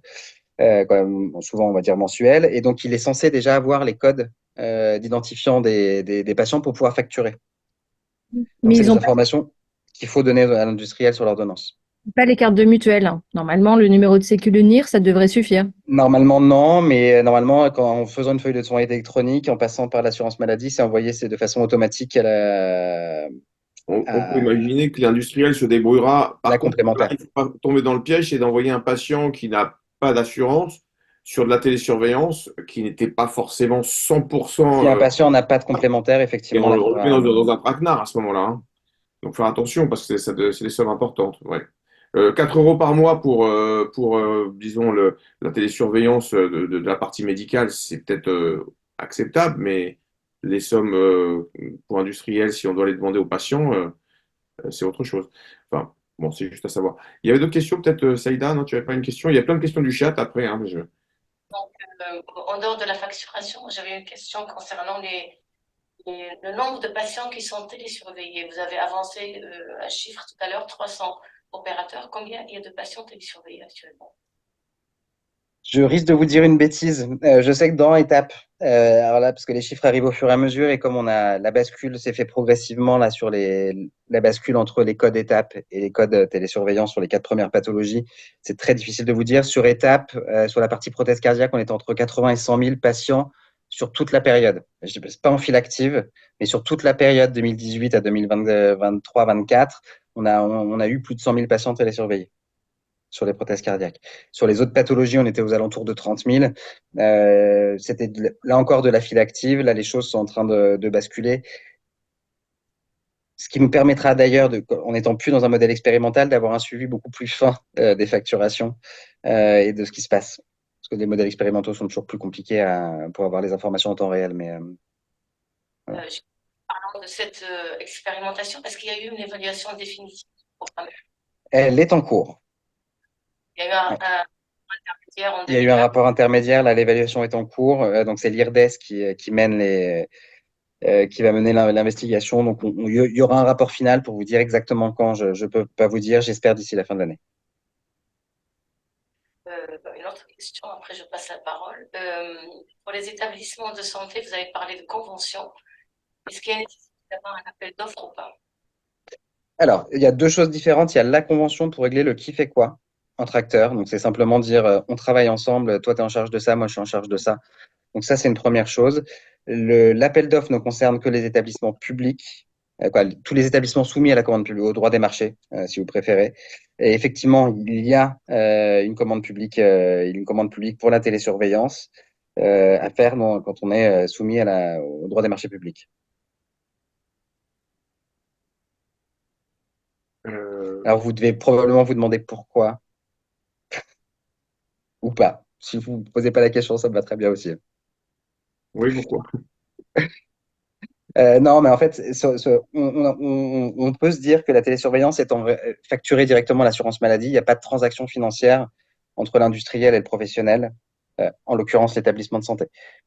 quand même, bon, souvent on va dire mensuelle, et donc il est censé déjà avoir les codes d'identifiant des patients pour pouvoir facturer. Donc Mais c'est ils des n'ont informations qu'il faut donner à l'industriel sur l'ordonnance. pas les cartes de mutuelle. Normalement, le numéro de sécu, le NIR, ça devrait suffire. Normalement, non, mais normalement, en faisant une feuille de soins électronique, en passant par l'assurance maladie, c'est de façon automatique On peut à imaginer que l'industriel se débrouillera. la Par contre, là, complémentaire. il ne faut pas tomber dans le piège et d'envoyer un patient qui n'a pas d'assurance sur de la télésurveillance qui n'était pas forcément Si 100%. un patient n'a pas de complémentaire, Et effectivement, on là, le remet dans un traquenard à ce moment-là, hein. Donc faire attention parce que c'est des sommes importantes. Ouais. 4 euros par mois pour disons, la télésurveillance de la partie médicale, c'est peut-être acceptable, mais les sommes pour industriels, si on doit les demander aux patients, c'est autre chose. Enfin, bon, c'est juste à savoir. Il y avait d'autres questions, peut-être, Saïda, non, tu n'avais pas une question? Il y a plein de questions du chat après, hein, Donc, en dehors de la facturation, j'avais une question concernant le nombre de patients qui sont télésurveillés. Vous avez avancé un chiffre tout à l'heure, 300 opérateurs. Combien il y a de patients télésurveillés actuellement? Je risque de vous dire une bêtise. Je sais que dans étape, alors là, parce que les chiffres arrivent au fur et à mesure, et comme la bascule s'est fait progressivement là sur la bascule entre les codes étapes et les codes télésurveillance sur les 4 premières pathologies, c'est très difficile de vous dire. Sur étape, sur la partie prothèse cardiaque, on est entre 80 et 100 000 patients sur toute la période. Je ne pas en file active, mais sur toute la période 2018 à 2023-24, on a eu plus de 100 000 patients télésurveillés sur les prothèses cardiaques. Sur les autres pathologies, on était aux alentours de 30 000. C'était là encore de la file active. Là, les choses sont en train de basculer. Ce qui nous permettra d'ailleurs, en n'étant plus dans un modèle expérimental, d'avoir un suivi beaucoup plus fin des facturations et de ce qui se passe. Parce que les modèles expérimentaux sont toujours plus compliqués pour avoir les informations en temps réel. Mais voilà. Parlant de cette expérimentation, est-ce qu'il y a eu une évaluation définitive du programme? Elle est en cours. Il y a eu Ouais. un intermédiaire en Il y a eu un 2020. rapport intermédiaire. Là, l'évaluation est en cours. Donc, c'est l'IRDES qui mène qui va mener l'investigation. Donc, il y aura un rapport final pour vous dire exactement quand. Je ne peux pas vous dire. J'espère d'ici la fin de l'année. Une autre question, après je passe la parole. Pour les établissements de santé, vous avez parlé de convention. Est-ce qu'il y a nécessité d'avoir un appel d'offres ou pas? Alors, il y a deux choses différentes. Il y a la convention pour régler le qui fait quoi entre acteurs. Donc, c'est simplement dire on travaille ensemble. Toi, tu es en charge de ça. Moi, je suis en charge de ça. Donc, ça, c'est une première chose. L'appel d'offres ne concerne que les établissements publics. Tous les établissements soumis à la commande publique, au droit des marchés, si vous préférez. Et effectivement, il y a une commande publique pour la télésurveillance à faire quand on est soumis au droit des marchés publics. Alors, vous devez probablement vous demander pourquoi ou pas. Si vous ne posez pas la question, ça me va très bien aussi. Oui, pourquoi? Non, mais en fait, on peut se dire que la télésurveillance étant facturée directement à l'assurance maladie, il n'y a pas de transaction financière entre l'industriel et le professionnel, en l'occurrence l'établissement de santé.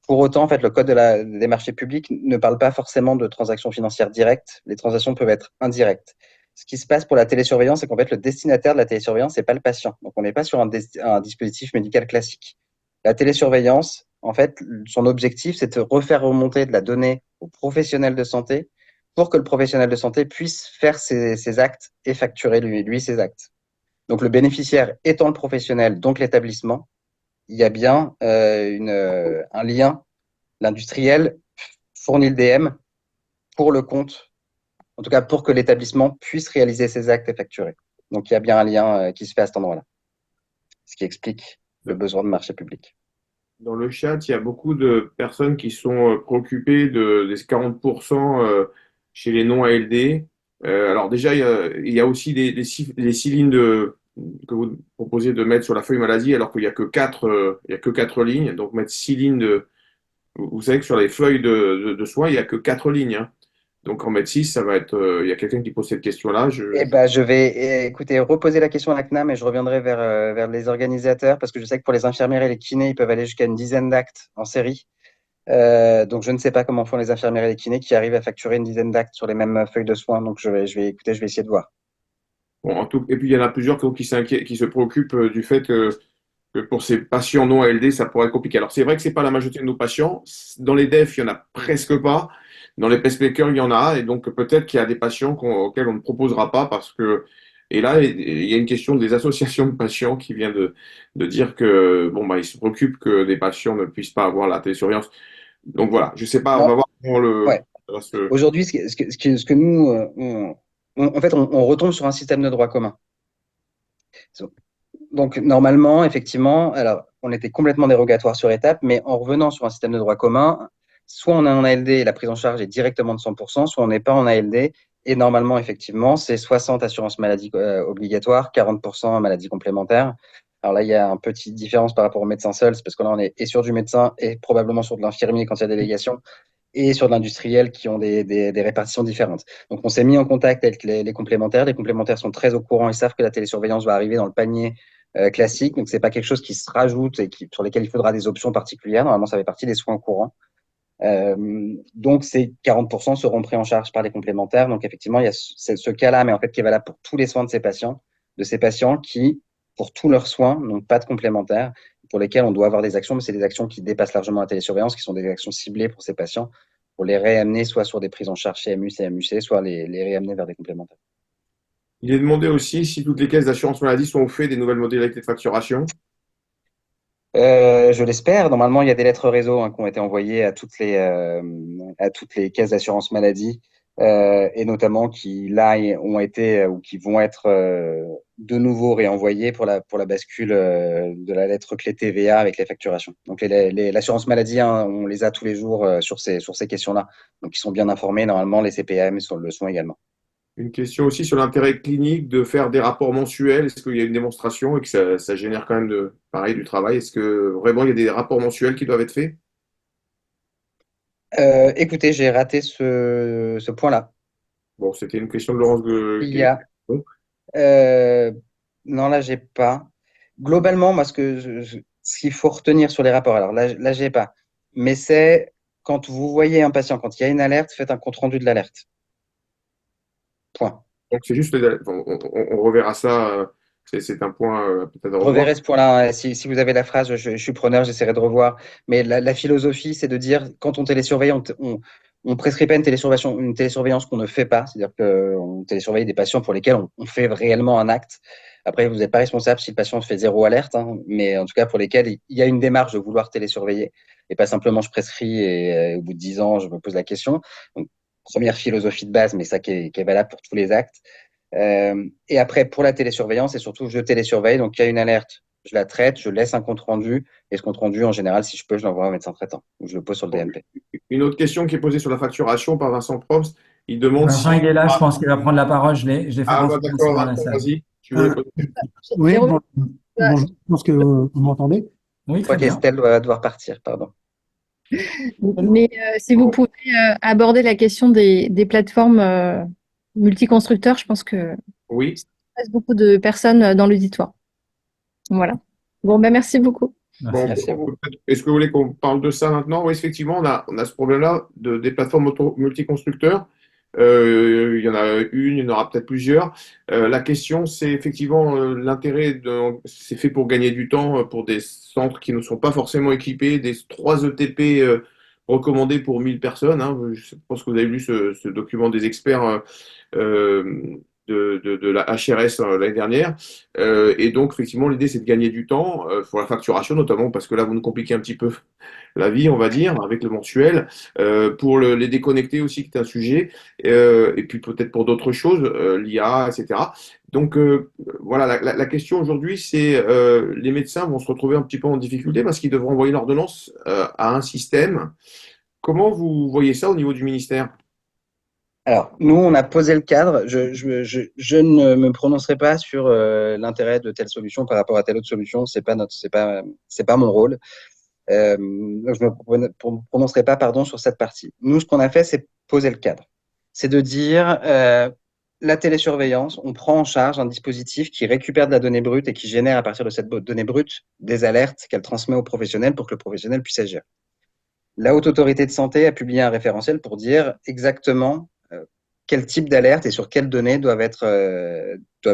Pour autant, en fait, le code des marchés publics ne parle pas forcément de transactions financières directes. Les transactions peuvent être indirectes. Ce qui se passe pour la télésurveillance, c'est qu'en fait, le destinataire de la télésurveillance n'est pas le patient. Donc, on n'est pas sur un dispositif médical classique. La télésurveillance, en fait, son objectif, c'est de refaire remonter de la donnée au professionnel de santé pour que le professionnel de santé puisse faire ses actes et facturer lui ses actes. Donc, le bénéficiaire étant le professionnel, donc l'établissement, il y a bien un lien. L'industriel fournit le DM pour le compte, en tout cas pour que l'établissement puisse réaliser ses actes et facturer. Donc, il y a bien un lien qui se fait à cet endroit-là, ce qui explique le besoin de marché public. Dans le chat, il y a beaucoup de personnes qui sont préoccupées des 40% chez les non-ALD. Alors déjà, il y a aussi les 6 lignes que vous proposez de mettre sur la feuille maladie, alors qu'il n'y a que 4, il y a que 4 lignes. Donc mettre 6 lignes Vous savez que sur les feuilles de soins, il n'y a que 4 lignes, hein. Donc en mettre 6, ça va être... il y a quelqu'un qui pose cette question-là. Eh ben, je vais écoutez, reposer la question à la CNAM et je reviendrai vers les organisateurs parce que je sais que pour les infirmières et les kinés, ils peuvent aller jusqu'à une dizaine d'actes en série. Donc, je ne sais pas comment font les infirmières et les kinés qui arrivent à facturer une dizaine d'actes sur les mêmes feuilles de soins. Donc, je vais essayer de voir. Bon, et puis il y en a plusieurs qui se préoccupent du fait que pour ces patients non ALD, ça pourrait être compliqué. Alors, c'est vrai que c'est pas la majorité de nos patients. Dans les DEF, il y en a presque pas. Dans les pacemakers, il y en a. Et donc, peut-être qu'il y a des patients auxquels on ne proposera pas parce que. Et là, il y a une question des associations de patients qui vient de dire que, bon, bah, ils se préoccupent que des patients ne puissent pas avoir la télésurveillance. Donc, voilà. Je sais pas. On Non, va voir comment ouais. ça va se. Aujourd'hui, ce que nous, en fait, on retombe sur un système de droit commun. Donc, normalement, effectivement, alors, on était complètement dérogatoire sur étape, mais en revenant sur un système de droit commun, soit on est en ALD et la prise en charge est directement de 100%, soit on n'est pas en ALD et normalement, effectivement, c'est 60 assurances maladie obligatoires, 40% maladie complémentaire. Alors là, il y a une petite différence par rapport au médecin seul, c'est parce que là, on est et sur du médecin et probablement sur de l'infirmier quand il y a délégation et sur de l'industriel qui ont des répartitions différentes. Donc, on s'est mis en contact avec les complémentaires. Les complémentaires sont très au courant. Ils savent que la télésurveillance va arriver dans le panier classique. Donc, c'est pas quelque chose qui se rajoute et sur lesquels il faudra des options particulières. Normalement, ça fait partie des soins courants. Donc, ces 40% seront pris en charge par les complémentaires. Donc, effectivement, il y a ce cas-là, mais en fait, qui est valable pour tous les soins de ces patients qui, pour tous leurs soins, n'ont pas de complémentaires, pour lesquels on doit avoir des actions, mais c'est des actions qui dépassent largement la télésurveillance, qui sont des actions ciblées pour ces patients, pour les réamener soit sur des prises en charge CMU, CMUC, soit les réamener vers des complémentaires. Il est demandé aussi si toutes les caisses d'assurance maladie sont au fait des nouvelles modalités de facturation. Je l'espère. Normalement, il y a des lettres réseau qui ont été envoyées à toutes les caisses d'assurance maladie et notamment qui là ont été ou qui vont être de nouveau réenvoyées pour la bascule de la lettre clé TVA avec les facturations. Donc l'assurance maladie, on les a tous les jours sur ces questions-là. Donc ils sont bien informés. Normalement, les CPAM le sont également. Une question aussi sur l'intérêt clinique de faire des rapports mensuels. Est-ce qu'il y a une démonstration et que ça génère quand même pareil, du travail? Est-ce que vraiment il y a des rapports mensuels qui doivent être faits? Écoutez, j'ai raté ce point-là. Bon, c'était une question de Laurence Il y a Bon. Euh, non, là, j'ai pas. Globalement, moi, ce qu'il faut retenir sur les rapports, alors là, j'ai pas. Mais c'est quand vous voyez un patient, quand il y a une alerte, faites un compte-rendu de l'alerte. Point. Donc c'est juste, on reverra ça. C'est un point peut-être à Je revoir. reverrai ce point-là. Si vous avez la phrase, je suis preneur, j'essaierai de revoir. Mais la philosophie, c'est de dire, quand on télésurveille, on prescrit pas une télésurveillance qu'on ne fait pas. C'est-à-dire qu'on télésurveille des patients pour lesquels on fait réellement un acte. Après, vous n'êtes pas responsable si le patient fait zéro alerte, hein, mais en tout cas pour lesquels il y a une démarche de vouloir télésurveiller et pas simplement je prescris et au bout de 10 ans, je me pose la question. Donc, première philosophie de base, mais ça qui est valable pour tous les actes. Et après, pour la télésurveillance, c'est surtout je télésurveille. Donc, il y a une alerte, je la traite, je laisse un compte rendu. Et ce compte rendu, en général, si je peux, je l'envoie au médecin traitant ou je le pose sur le Bon, DMP. une autre question qui est posée sur la facturation par Vincent Probst. Il demande Vincent, si... il est là, je pense qu'il va prendre la parole. Je l'ai fait Ah, bah, rentrer aussi d'accord, dans la Vincent, salle. vas-y. Tu voulais Euh, poser... oui, Jérôme, bonjour, je pense que vous m'entendez. Oui, Je crois très bien. qu'Estelle doit devoir partir, pardon. mais si vous pouvez aborder la question des plateformes multiconstructeurs, je pense que Oui. ça intéresse beaucoup de personnes dans l'auditoire. Voilà. Bon, ben merci beaucoup. Bon, Merci. Merci à vous. est-ce que vous voulez qu'on parle de ça maintenant? Oui, effectivement, on a ce problème-là des plateformes multiconstructeurs. Il y en a une, il y en aura peut-être plusieurs. La question, c'est effectivement c'est fait pour gagner du temps pour des centres qui ne sont pas forcément équipés, des 3 ETP recommandés pour 1000 personnes, hein. Je pense que vous avez lu ce document des experts euh, de la HRS l'année dernière. Et donc, effectivement, l'idée, c'est de gagner du temps pour la facturation, notamment parce que là, vous nous compliquez un petit peu la vie, on va dire, avec le mensuel, pour les déconnecter aussi, qui est un sujet, et puis peut-être pour d'autres choses, l'IA, etc. Donc, voilà, la question aujourd'hui, c'est les médecins vont se retrouver un petit peu en difficulté parce qu'ils devront envoyer l'ordonnance à un système. Comment vous voyez ça au niveau du ministère? Alors, nous, on a posé le cadre. Je ne me prononcerai pas sur l'intérêt de telle solution par rapport à telle autre solution. C'est pas mon rôle. Donc je ne me prononcerai pas, pardon, sur cette partie. Nous, ce qu'on a fait, c'est poser le cadre. C'est de dire la télésurveillance, on prend en charge un dispositif qui récupère de la donnée brute et qui génère à partir de cette donnée brute des alertes qu'elle transmet au professionnel pour que le professionnel puisse agir. La Haute Autorité de Santé a publié un référentiel pour dire exactement quel type d'alerte et sur quelles données doivent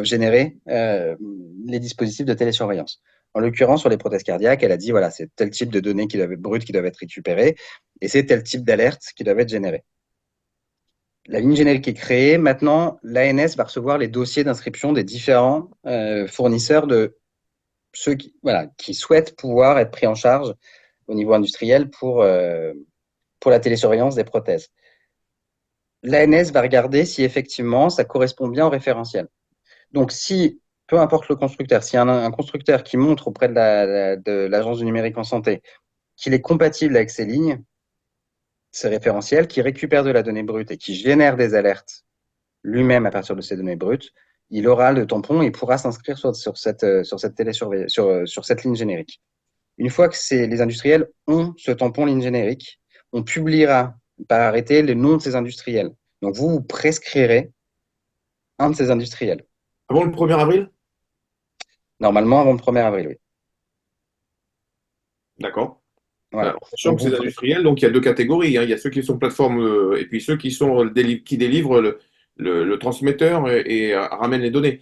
générer les dispositifs de télésurveillance. En l'occurrence, sur les prothèses cardiaques, elle a dit voilà, c'est tel type de données brutes qui doivent être récupérées et c'est tel type d'alerte qui doivent être générées. La ligne générique est créée. Maintenant, l'ANS va recevoir les dossiers d'inscription des différents fournisseurs de ceux qui souhaitent pouvoir être pris en charge au niveau industriel pour la télésurveillance des prothèses. L'ANS va regarder si effectivement ça correspond bien au référentiel. Donc, si, peu importe le constructeur, s'il y a un constructeur qui montre auprès de l'Agence du numérique en santé qu'il est compatible avec ces lignes, ces référentiels, qui récupère de la donnée brute et qui génère des alertes lui-même à partir de ces données brutes, il aura le tampon et pourra s'inscrire sur cette sur cette ligne générique. Une fois que les industriels ont ce tampon ligne générique, on publiera par arrêté les noms de ces industriels. Donc, vous prescrirez un de ces industriels. Avant le 1er avril? Normalement, avant le 1er avril, oui. D'accord. Voilà. En sachant que ces industriels, donc il y a 2 catégories, hein. Il y a ceux qui sont plateformes et puis ceux qui sont qui délivrent le transmetteur et ramènent les données.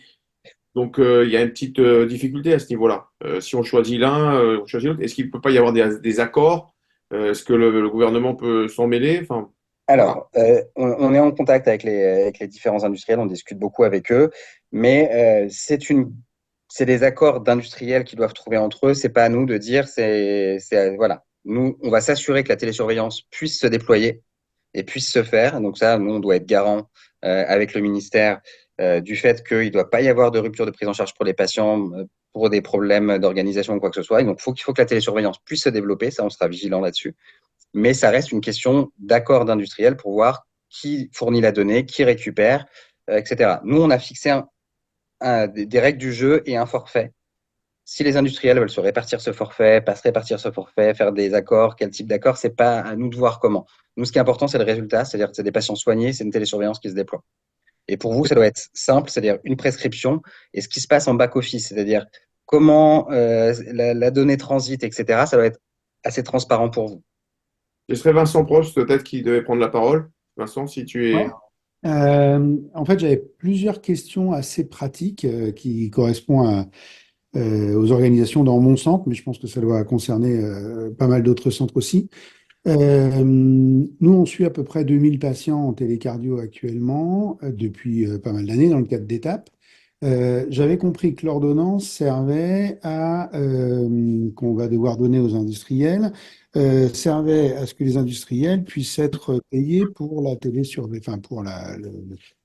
Donc il y a une petite difficulté à ce niveau-là. Si on choisit l'un, on choisit l'autre. Est-ce qu'il ne peut pas y avoir des accords? Est-ce que le gouvernement peut s'en mêler? Enfin, voilà. Alors, on est en contact avec les différents industriels, on discute beaucoup avec eux, mais c'est des accords d'industriels qui doivent trouver entre eux. C'est pas à nous de dire, voilà. Nous, on va s'assurer que la télésurveillance puisse se déployer et puisse se faire. Donc ça, nous, on doit être garant avec le ministère du fait qu'il ne doit pas y avoir de rupture de prise en charge pour les patients pour des problèmes d'organisation ou quoi que ce soit. Et donc, il faut que la télésurveillance puisse se développer. Ça, on sera vigilant là-dessus. Mais ça reste une question d'accord d'industriel pour voir qui fournit la donnée, qui récupère, etc. Nous, on a fixé des règles du jeu et un forfait. Si les industriels veulent se répartir ce forfait, pas se répartir ce forfait, faire des accords, quel type d'accord, c'est pas à nous de voir comment. Nous, ce qui est important, c'est le résultat, c'est-à-dire que c'est des patients soignés, c'est une télésurveillance qui se déploie. Et pour vous, ça doit être simple, c'est-à-dire une prescription et ce qui se passe en back-office, c'est-à-dire comment la donnée transite, etc. Ça doit être assez transparent pour vous. Ce serait Vincent Prost, peut-être, qui devait prendre la parole. Vincent, si tu Ouais. es... En fait, j'avais plusieurs questions assez pratiques qui correspondent aux organisations dans mon centre, mais je pense que ça doit concerner pas mal d'autres centres aussi. Nous, on suit à peu près 2000 patients en télécardio actuellement, depuis pas mal d'années dans le cadre d'étapes. J'avais compris que l'ordonnance servait qu'on va devoir donner aux industriels, servait à ce que les industriels puissent être payés pour la télésurveillance, enfin pour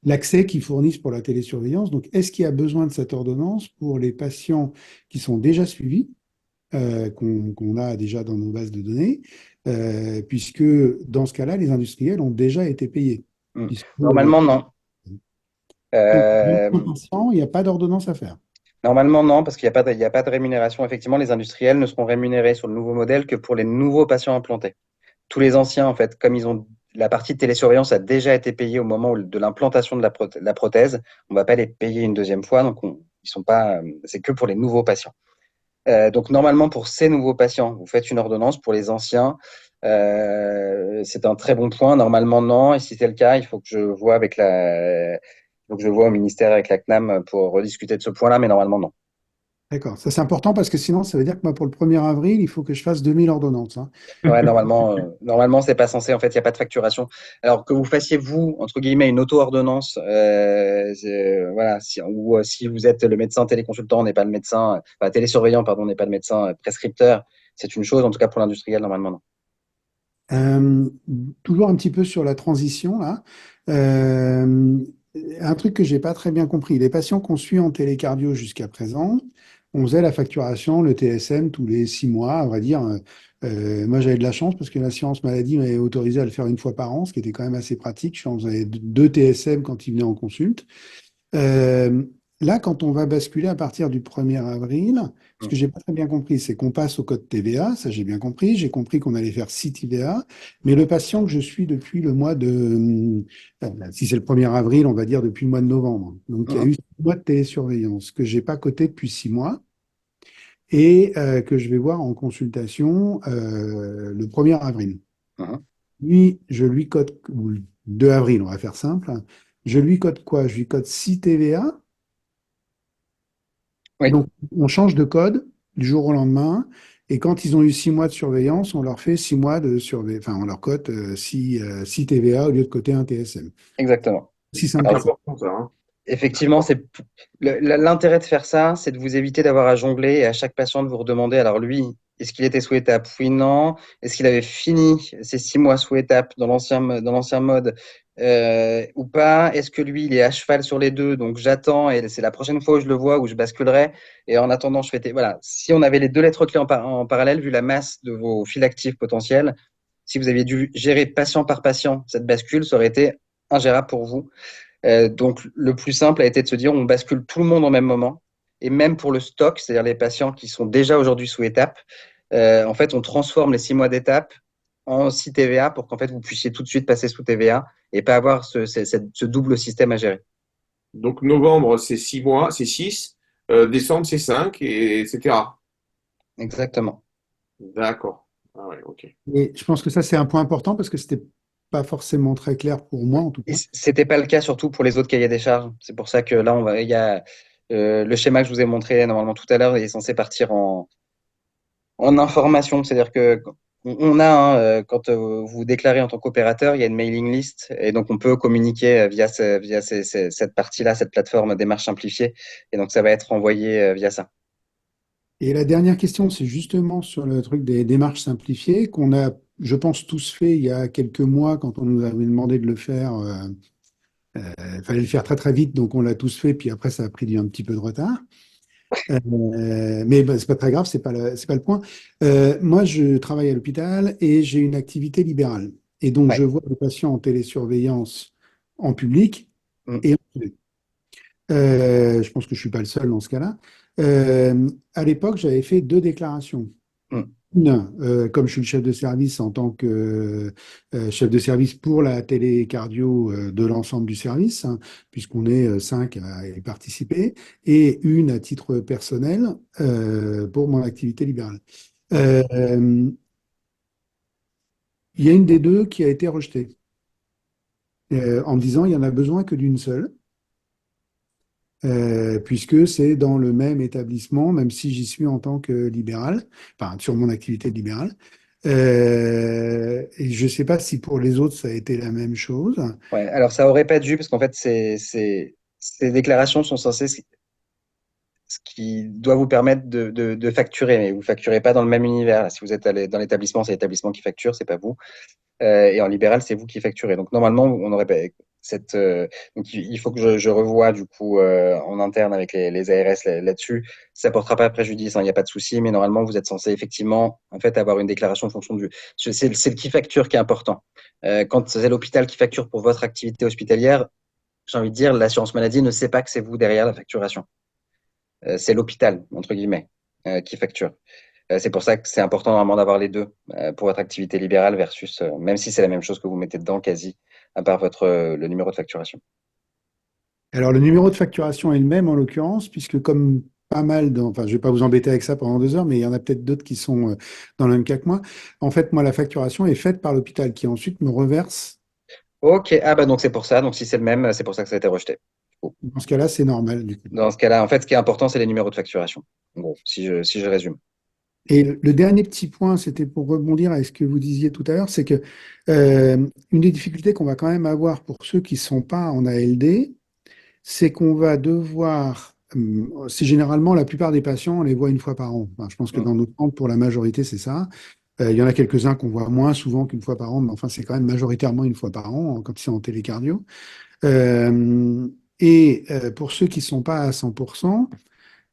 l'accès qu'ils fournissent pour la télésurveillance. Donc, est-ce qu'il y a besoin de cette ordonnance pour les patients qui sont déjà suivis, qu'on a déjà dans nos bases de données, puisque dans ce cas-là, les industriels ont déjà été payés. puisque, Normalement, non. donc, Euh, pour l'instant, il n'y a pas d'ordonnance à faire. Normalement, non, parce qu'il n'y a pas de rémunération. Effectivement, les industriels ne seront rémunérés sur le nouveau modèle que pour les nouveaux patients implantés. Tous les anciens, en fait, comme ils ont la partie de télésurveillance a déjà été payée au moment de l'implantation de la prothèse, on ne va pas les payer une deuxième fois, donc ils sont pas, c'est que pour les nouveaux patients. Donc normalement, pour ces nouveaux patients, vous faites une ordonnance. Pour les anciens, c'est un très bon point. Normalement, non. Et si c'est le cas, il faut que je vois au ministère avec la CNAM pour rediscuter de ce point-là, mais normalement, non. D'accord. Ça, c'est important parce que sinon, ça veut dire que moi, pour le 1er avril, il faut que je fasse 2000 ordonnances, hein. Ouais, normalement, c'est pas censé. En fait, il n'y a pas de facturation. Alors que vous fassiez vous, entre guillemets, une auto-ordonnance, voilà, si vous êtes le médecin téléconsultant, n'est pas le médecin, enfin, télésurveillant, pardon, n'est pas le médecin prescripteur, c'est une chose. En tout cas, pour l'industriel, normalement, non. Euh, Toujours un petit peu sur la transition, là. Euh, un truc que j'ai pas très bien compris. Les patients qu'on suit en télécardio jusqu'à présent, on faisait la facturation, le TSM, tous les 6 mois, à vrai dire. Moi, j'avais de la chance parce que l'assurance maladie m'avait autorisé à le faire une fois par an, ce qui était quand même assez pratique. J'en faisais 2 TSM quand ils venaient en consulte. Euh, Là, quand on va basculer à partir du 1er avril, ce que j'ai pas très bien compris, c'est qu'on passe au code TVA, ça j'ai bien compris. J'ai compris qu'on allait faire 6 TVA, mais le patient que je suis depuis le mois de, si c'est le 1er avril, on va dire depuis le mois de novembre. Donc il y a Mhm, eu 6 mois de télésurveillance que j'ai pas coté depuis 6 mois et que je vais voir en consultation le 1er avril. mhm. Lui, je lui code, ou le 2 avril, on va faire simple. Je lui code quoi? Je lui code 6 TVA. Oui, Donc, on change de code du jour au lendemain. Et quand ils ont eu 6 mois de surveillance, on leur fait 6 mois de surveillance. Enfin, on leur cote 6 TVA au lieu de coter un TSM. exactement. Si simple C'est que Alors, ça. important, ça, hein. effectivement, l'intérêt de faire ça, c'est de vous éviter d'avoir à jongler et à chaque patient de vous redemander, alors lui, est-ce qu'il était sous étape? Oui, non. Est-ce qu'il avait fini ses 6 mois sous étape dans l'ancien mode ou pas? Est-ce que lui, il est à cheval sur les deux? Donc j'attends et c'est la prochaine fois où je le vois où je basculerai. Et en attendant, je fais. Voilà. Si on avait les deux lettres clés en parallèle, vu la masse de vos fils actifs potentiels, si vous aviez dû gérer patient par patient cette bascule, ça aurait été ingérable pour vous. Donc, le plus simple a été de se dire on bascule tout le monde au même moment. Et même pour le stock, c'est-à-dire les patients qui sont déjà aujourd'hui sous étape, en fait, on transforme les 6 mois d'étape en 6 TVA pour qu'en fait, vous puissiez tout de suite passer sous TVA et pas avoir ce double système à gérer. Donc novembre, c'est 6 mois, c'est 6. Décembre, c'est 5, et etc. Exactement. D'accord. Ah ouais, ok. Et je pense que ça, c'est un point important parce que c'était pas forcément très clair pour moi, en tout Et cas. c'était pas le cas surtout pour les autres cahiers des charges. C'est pour ça que là, il y a le schéma que je vous ai montré normalement tout à l'heure est censé partir en information, c'est-à-dire que on a, hein, quand vous vous déclarez en tant qu'opérateur, il y a une mailing list et donc on peut communiquer cette partie-là, cette plateforme démarche simplifiée. Et donc ça va être envoyé via ça. Et la dernière question, c'est justement sur le truc des démarches simplifiées qu'on a, je pense, tous fait il y a quelques mois quand on nous avait demandé de le faire. Il fallait le faire très très vite, donc on l'a tous fait, puis après ça a pris un petit peu de retard. Mais bah, c'est pas très grave, c'est pas le point. Moi, je travaille à l'hôpital et j'ai une activité libérale. Et donc, je Ouais. vois des patients en télésurveillance en public Mm, et en privé. Je pense que je suis pas le seul dans ce cas-là. À l'époque, j'avais fait 2 déclarations. mm. Une, comme je suis le chef de service en tant que chef de service pour la télécardio de l'ensemble du service, hein, puisqu'on est 5 à y participer, et une à titre personnel pour mon activité libérale. Euh, il y a une des deux qui a été rejetée en me disant il y en a besoin que d'une seule. Puisque c'est dans le même établissement, même si j'y suis en tant que libéral, enfin sur mon activité libérale. Et je ne sais pas si pour les autres ça a été la même chose. Ouais. Alors ça aurait pas dû parce qu'en fait ces déclarations sont censées ce qui doit vous permettre de facturer, mais vous facturez pas dans le même univers. Si vous êtes dans l'établissement, c'est l'établissement qui facture, c'est pas vous. Et en libéral, c'est vous qui facturez. Donc normalement, on aurait pas. Donc il faut que je revoie du coup en interne avec les ARS là-dessus. Ça portera pas préjudice, hein, il n'y a pas de souci, mais normalement vous êtes censé effectivement en fait avoir une déclaration en fonction du. C'est le qui facture qui est important. Quand c'est l'hôpital qui facture pour votre activité hospitalière, j'ai envie de dire l'assurance maladie ne sait pas que c'est vous derrière la facturation. C'est l'hôpital entre guillemets qui facture. C'est pour ça que c'est important normalement d'avoir les deux pour votre activité libérale versus, même si c'est la même chose que vous mettez dedans quasi, à part le numéro de facturation. Alors, le numéro de facturation est le même en l'occurrence, puisque comme pas mal, enfin, je ne vais pas vous embêter avec ça pendant 2 heures, mais il y en a peut-être d'autres qui sont dans le même cas que moi. En fait, moi, la facturation est faite par l'hôpital qui ensuite me reverse. Ok, ah bah donc c'est pour ça, donc si c'est le même, c'est pour ça que ça a été rejeté. Dans ce cas-là, c'est normal, du coup. Dans ce cas-là, en fait, ce qui est important, c'est les numéros de facturation. En gros, si je résume. Et le dernier petit point, c'était pour rebondir à ce que vous disiez tout à l'heure, c'est que une des difficultés qu'on va quand même avoir pour ceux qui ne sont pas en ALD, c'est qu'on va devoir, c'est généralement la plupart des patients, on les voit une fois par an. Enfin, je pense que Mm. dans notre centre, pour la majorité, c'est ça. Il y en a quelques-uns qu'on voit moins souvent qu'une fois par an, mais enfin, c'est quand même majoritairement une fois par an quand c'est en télécardio. Pour ceux qui ne sont pas à 100%,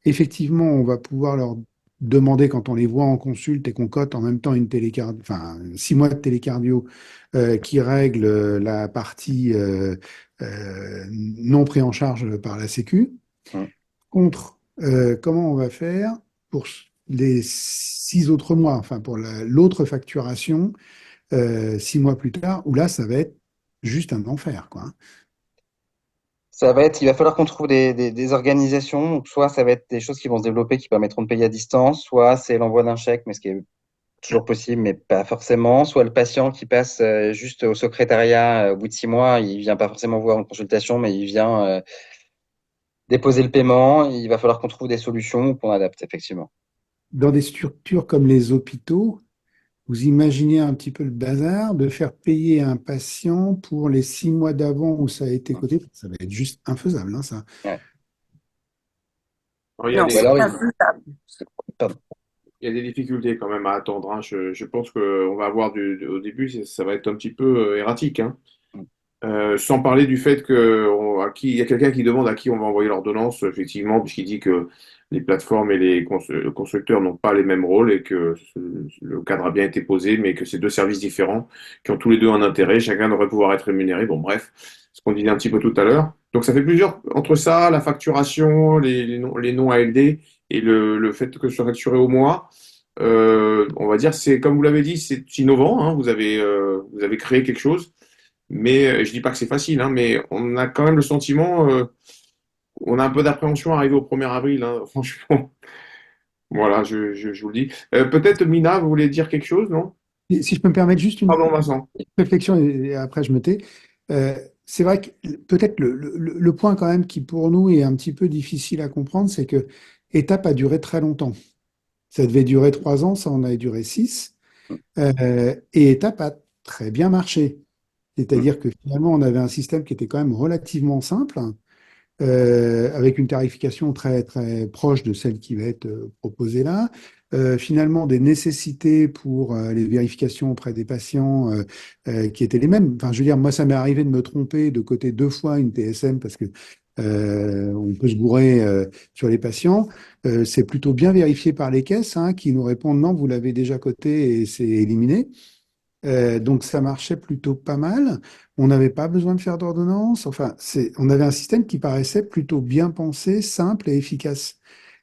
effectivement, on va pouvoir leur demander, quand on les voit en consulte et qu'on cote en même temps une télécardio, enfin 6 mois de télécardio qui règle la partie non pris en charge par la Sécu, Mm. contre comment on va faire pour les 6 autres mois, enfin pour l'autre facturation 6 mois plus tard, où là, ça va être juste un enfer, quoi. Il va falloir qu'on trouve des organisations. Donc, soit ça va être des choses qui vont se développer qui permettront de payer à distance, soit c'est l'envoi d'un chèque, mais ce qui est toujours possible, mais pas forcément. Soit le patient qui passe juste au secrétariat au bout de 6 mois, il vient pas forcément voir en consultation, mais il vient déposer le paiement. Il va falloir qu'on trouve des solutions ou qu'on adapte, effectivement. Dans des structures comme les hôpitaux, vous imaginez un petit peu le bazar de faire payer un patient pour les 6 mois d'avant où ça a été coté. Ça va être juste infaisable, hein, ça. Ouais. Alors, Ou alors, pardon. il y a des difficultés quand même à attendre, hein. Je pense qu'on va avoir au début, ça va être un petit peu erratique, hein. Sans parler du fait il y a quelqu'un qui demande à qui on va envoyer l'ordonnance, effectivement, puisqu'il dit que les plateformes et les constructeurs n'ont pas les mêmes rôles et que le cadre a bien été posé, mais que c'est deux services différents qui ont tous les deux un intérêt. Chacun devrait pouvoir être rémunéré. Bon, bref, ce qu'on disait un petit peu tout à l'heure. Donc, ça fait plusieurs, entre ça, la facturation, les non ALD et le fait que ce soit facturé au mois. On va dire, c'est comme vous l'avez dit, c'est innovant, hein. Vous avez créé quelque chose. Mais je dis pas que c'est facile, hein, mais on a quand même le sentiment, on a un peu d'appréhension à arriver au 1er avril, hein, franchement. Voilà, je vous le dis. Peut-être Mina, vous voulez dire quelque chose, non? Et si je peux me permettre juste une Pardon, Vincent. réflexion et après je me tais. C'est vrai que peut-être le point quand même qui pour nous est un petit peu difficile à comprendre, c'est que Étape a duré très longtemps. Ça devait durer 3 ans, ça en avait duré 6. Et Étape a très bien marché. Mm. C'est-à-dire que finalement, on avait un système qui était quand même relativement simple, avec une tarification très, très proche de celle qui va être proposée là. Finalement, des nécessités pour les vérifications auprès des patients qui étaient les mêmes. Enfin, je veux dire, moi, ça m'est arrivé de me tromper, de coter 2 fois une TSM parce que on peut se gourer sur les patients. C'est plutôt bien vérifié par les caisses, hein, qui nous répondent non, vous l'avez déjà coté et c'est éliminé. Donc ça marchait plutôt pas mal. On n'avait pas besoin de faire d'ordonnance. Enfin, on avait un système qui paraissait plutôt bien pensé, simple et efficace.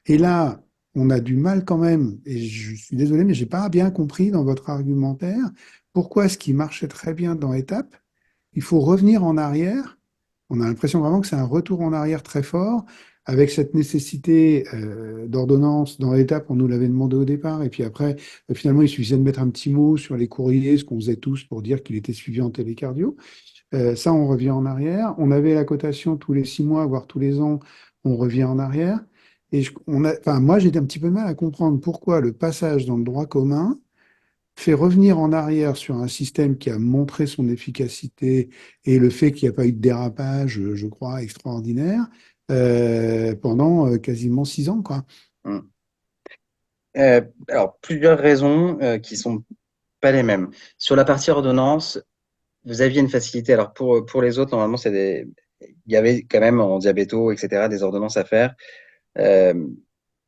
Et là, on a du mal quand même, et je suis désolé, mais j'ai pas bien compris dans votre argumentaire pourquoi ce qui marchait très bien dans Étape, il faut revenir en arrière. On a l'impression vraiment que c'est un retour en arrière très fort, avec cette nécessité d'ordonnance dans l'étape, on nous l'avait demandé au départ, et puis après, finalement, il suffisait de mettre un petit mot sur les courriers, ce qu'on faisait tous pour dire qu'il était suivi en télécardio. Ça, on revient en arrière. On avait la cotation tous les 6 mois, voire tous les ans, on revient en arrière. Et enfin, moi, j'ai un petit peu de mal à comprendre pourquoi le passage dans le droit commun fait revenir en arrière sur un système qui a montré son efficacité et le fait qu'il n'y a pas eu de dérapage, je crois, extraordinaire, pendant quasiment 6 ans, quoi. Mm. Alors, plusieurs raisons qui sont pas les mêmes. Sur la partie ordonnance, vous aviez une facilité. Alors pour les autres, normalement, il y avait quand même en diabéto, etc., des ordonnances à faire. Euh,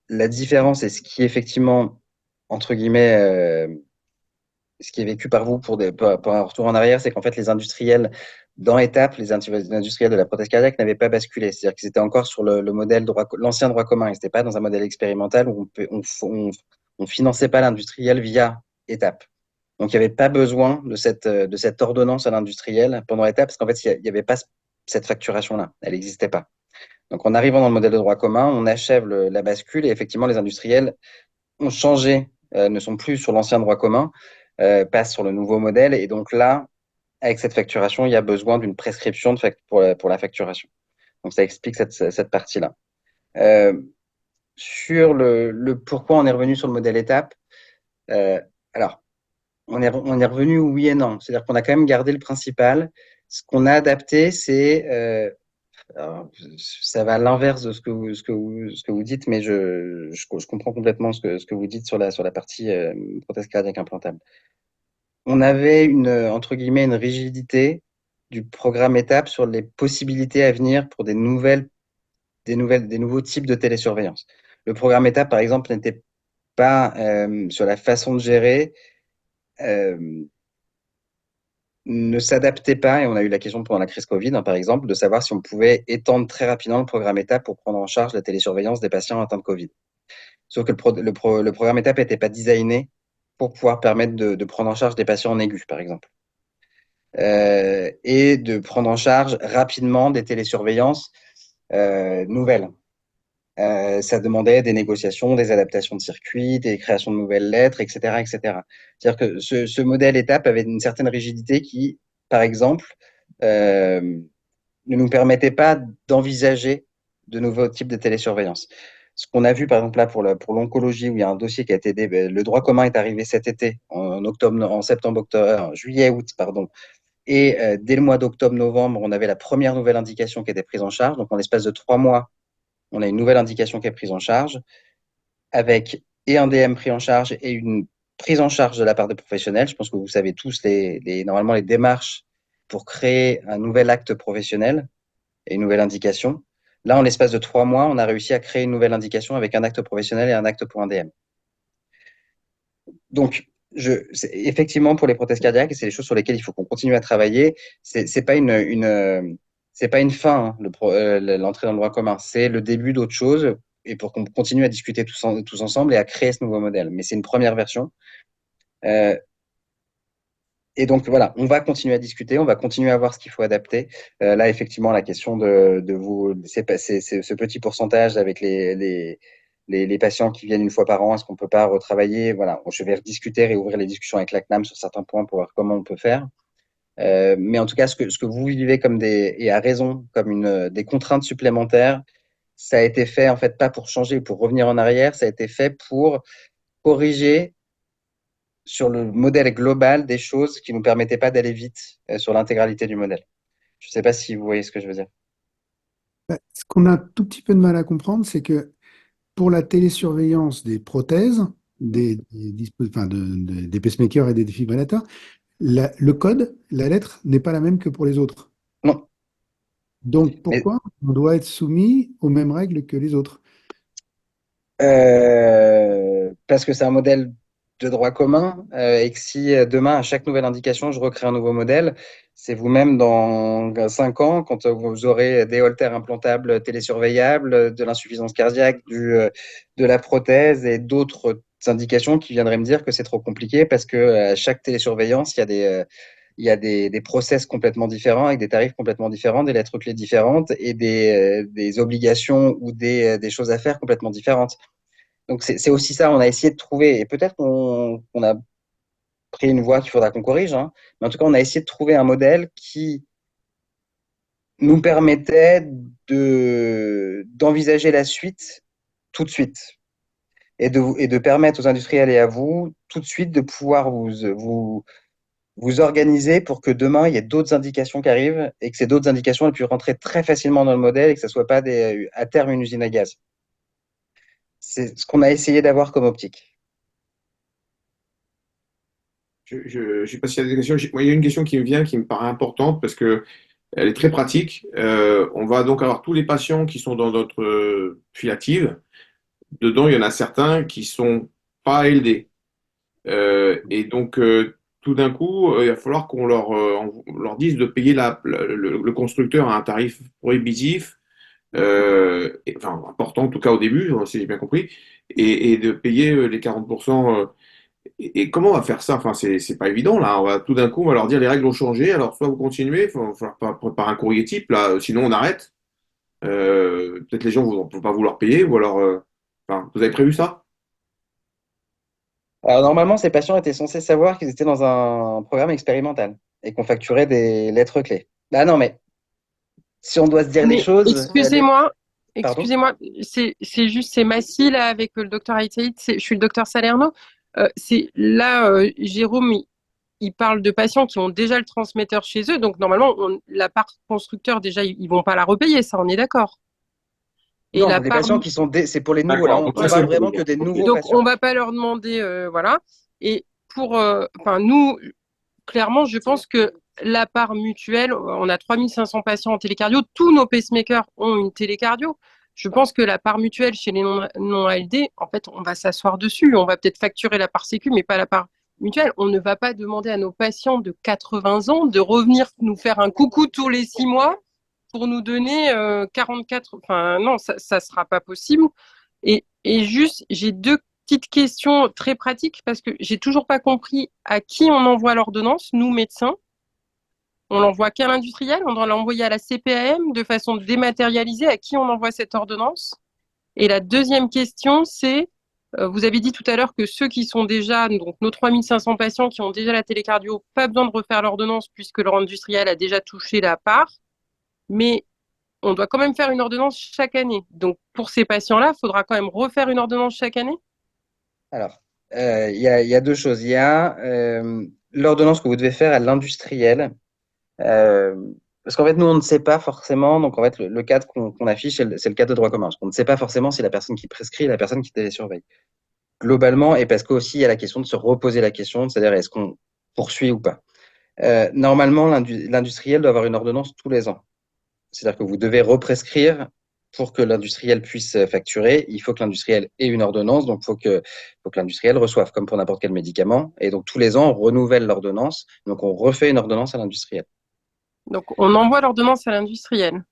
la différence et ce qui effectivement, entre guillemets, ce qui est vécu par vous pour un retour en arrière, c'est qu'en fait, les industriels, dans Étape, les industriels de la prothèse cardiaque n'avaient pas basculé. C'est-à-dire qu'ils étaient encore sur le modèle l'ancien droit commun. Ils n'étaient pas dans un modèle expérimental où on finançait pas l'industriel via Étape. Donc, il n'y avait pas besoin de cette ordonnance à l'industriel pendant Étape, parce qu'en fait, il n'y avait pas cette facturation-là. Elle n'existait pas. Donc, en arrivant dans le modèle de droit commun, on achève la bascule et effectivement, les industriels ont changé, ne sont plus sur l'ancien droit commun, passent sur le nouveau modèle. Et donc là, avec cette facturation, il y a besoin d'une prescription pour la facturation. Donc ça explique cette partie-là. Euh, sur le pourquoi on est revenu sur le modèle étape, euh, alors on est revenu oui et non. C'est-à-dire qu'on a quand même gardé le principal. Ce qu'on a adapté, c'est alors, ça va à l'inverse de ce que vous dites, mais je comprends complètement ce que vous dites sur la partie prothèse cardiaque implantable. On avait entre guillemets, une rigidité du programme étape sur les possibilités à venir pour des nouveaux types de télésurveillance. Le programme étape, par exemple, n'était pas sur la façon de gérer, euh, ne s'adaptait pas, et on a eu la question pendant la crise Covid, hein, par exemple, de savoir si on pouvait étendre très rapidement le programme étape pour prendre en charge la télésurveillance des patients atteints de Covid. Sauf que le programme étape n'était pas designé pour pouvoir permettre de prendre en charge des patients en aigu, par exemple. Et de prendre en charge rapidement des télésurveillances nouvelles. Ça demandait des négociations, des adaptations de circuits, des créations de nouvelles lettres, etc., etc. C'est-à-dire que ce modèle étape avait une certaine rigidité qui, par exemple, euh, ne nous permettait pas d'envisager de nouveaux types de télésurveillance. Ce qu'on a vu, par exemple, là, pour l'oncologie, où il y a un dossier qui a été, le droit commun est arrivé cet été, en septembre, octobre, juillet, août, pardon. Et dès le mois d'octobre-novembre, on avait la première nouvelle indication qui était prise en charge. Donc, en l'espace de 3 mois, on a une nouvelle indication qui est prise en charge, avec et un DM pris en charge et une prise en charge de la part des professionnels. Je pense que vous savez tous normalement les démarches pour créer un nouvel acte professionnel et une nouvelle indication. Là, en l'espace de 3 mois, on a réussi à créer une nouvelle indication avec un acte professionnel et un acte pour un DM. Donc, effectivement, pour les prothèses cardiaques, et c'est les choses sur lesquelles il faut qu'on continue à travailler, c'est pas c'est pas une fin, hein, l'entrée dans le droit commun. C'est le début d'autre chose, et pour qu'on continue à discuter tous ensemble et à créer ce nouveau modèle. Mais c'est une première version. Euh, et donc, voilà, on va continuer à discuter, on va continuer à voir ce qu'il faut adapter. Là, effectivement, la question de vous, c'est ce petit pourcentage avec les patients qui viennent une fois par an, est-ce qu'on peut pas retravailler? Voilà, je vais rediscuter, réouvrir les discussions avec la CNAM sur certains points pour voir comment on peut faire. Mais en tout cas, ce que vous vivez et à raison, comme des contraintes supplémentaires, ça a été fait, en fait, pas pour changer, pour revenir en arrière, ça a été fait pour corriger sur le modèle global des choses qui nous permettaient pas d'aller vite sur l'intégralité du modèle. Je sais pas si vous voyez ce que je veux dire. Bah, ce qu'on a un tout petit peu de mal à comprendre, c'est que pour la télésurveillance des prothèses, enfin des pacemakers et des défibrillateurs, le code, la lettre n'est pas la même que pour les autres. Non, Donc mais pourquoi on doit être soumis aux mêmes règles que les autres? parce que c'est un modèle de droit commun et que si demain, à chaque nouvelle indication, je recrée un nouveau modèle, c'est vous-même dans 5 ans, quand vous aurez des haltères implantables télésurveillables, de l'insuffisance cardiaque, de la prothèse et d'autres indications qui viendraient me dire que c'est trop compliqué parce que à chaque télésurveillance, il y a des process complètement différents avec des tarifs complètement différents, des lettres clés différentes et des obligations ou des choses à faire complètement différentes. Donc c'est aussi ça, on a essayé de trouver, et peut-être qu'on a pris une voie qu'il faudra qu'on corrige, hein, mais en tout cas, on a essayé de trouver un modèle qui nous permettait d'envisager la suite tout de suite et de permettre aux industriels et à vous tout de suite de pouvoir vous organiser pour que demain, il y ait d'autres indications qui arrivent et que ces d'autres indications aient pu rentrer très facilement dans le modèle et que ça soit pas à terme une usine à gaz. C'est ce qu'on a essayé d'avoir comme optique. Je sais pas s'il y a des questions. Moi, il y a une question qui me vient, qui me paraît importante parce que elle est très pratique. On va donc avoir tous les patients qui sont dans notre file active. Dedans, il y en a certains qui sont pas ALD. Et donc, tout d'un coup, il va falloir on leur dise de payer le constructeur à un tarif prohibitif, enfin important en tout cas au début, si j'ai bien compris, et de payer les 40%. Et comment on va faire ça? Enfin, c'est pas évident là. Tout d'un coup, on va leur dire les règles ont changé. Alors, soit vous continuez, il faut falloir préparer un courrier type là, sinon on arrête. Peut-être les gens vont pas vouloir payer, ou alors, enfin, vous avez prévu ça? Alors, normalement, ces patients étaient censés savoir qu'ils étaient dans un programme expérimental et qu'on facturait des lettres clés. Ah non, mais si on doit se dire les Mais choses, excusez-moi, pardon? excusez-moi, c'est juste, c'est Massy là avec le docteur Aïtaïd, je suis le docteur Salerno. C'est là, Jérôme, il parle de patients qui ont déjà le transmetteur chez eux, donc normalement, la part constructeur, déjà, ils vont pas la repayer, ça, on est d'accord. Et Non, la les part, patients qui sont c'est pour les nouveaux. Là, D'accord, on, donc on ça c'est parle le vraiment que premier. des Ok. nouveaux donc on patients. va pas leur demander, voilà. Et pour, enfin, nous, clairement, je pense que la part mutuelle, on a 3500 patients en télécardio, tous nos pacemakers ont une télécardio. Je pense que la part mutuelle chez les non ALD, en fait, on va s'asseoir dessus. On va peut-être facturer la part sécu, mais pas la part mutuelle. On ne va pas demander à nos patients de 80 ans de revenir nous faire un coucou tous les 6 mois pour nous donner 44. Enfin, non, ça ne sera pas possible. Et juste, j'ai deux petites questions très pratiques parce que j'ai toujours pas compris à qui on envoie l'ordonnance, nous médecins. On l'envoie qu'à l'industriel, on doit l'envoyer à la CPAM de façon dématérialisée. À qui on envoie cette ordonnance? Et la deuxième question, c'est, vous avez dit tout à l'heure que ceux qui sont déjà, donc nos 3500 patients qui ont déjà la télécardio, pas besoin de refaire l'ordonnance puisque leur industriel a déjà touché la part, mais on doit quand même faire une ordonnance chaque année. Donc pour ces patients-là, il faudra quand même refaire une ordonnance chaque année? Alors, il y a deux choses. Il y a l'ordonnance que vous devez faire à l'industriel. Euh, Parce qu'en fait, nous, on ne sait pas forcément. Donc, en fait, le cadre qu'on affiche, c'est le cadre de droit commun. On ne sait pas forcément si la personne qui prescrit est la personne qui télésurveille. Globalement, et parce qu'aussi, il y a la question de se reposer la question, c'est-à-dire est-ce qu'on poursuit ou pas. Normalement, l'industriel doit avoir une ordonnance tous les ans. C'est-à-dire que vous devez represcrire pour que l'industriel puisse facturer. Il faut que l'industriel ait une ordonnance, donc faut que l'industriel reçoive, comme pour n'importe quel médicament. Et donc, tous les ans, on renouvelle l'ordonnance. Donc, on refait une ordonnance à l'industriel. Donc on envoie l'ordonnance à l'industriel.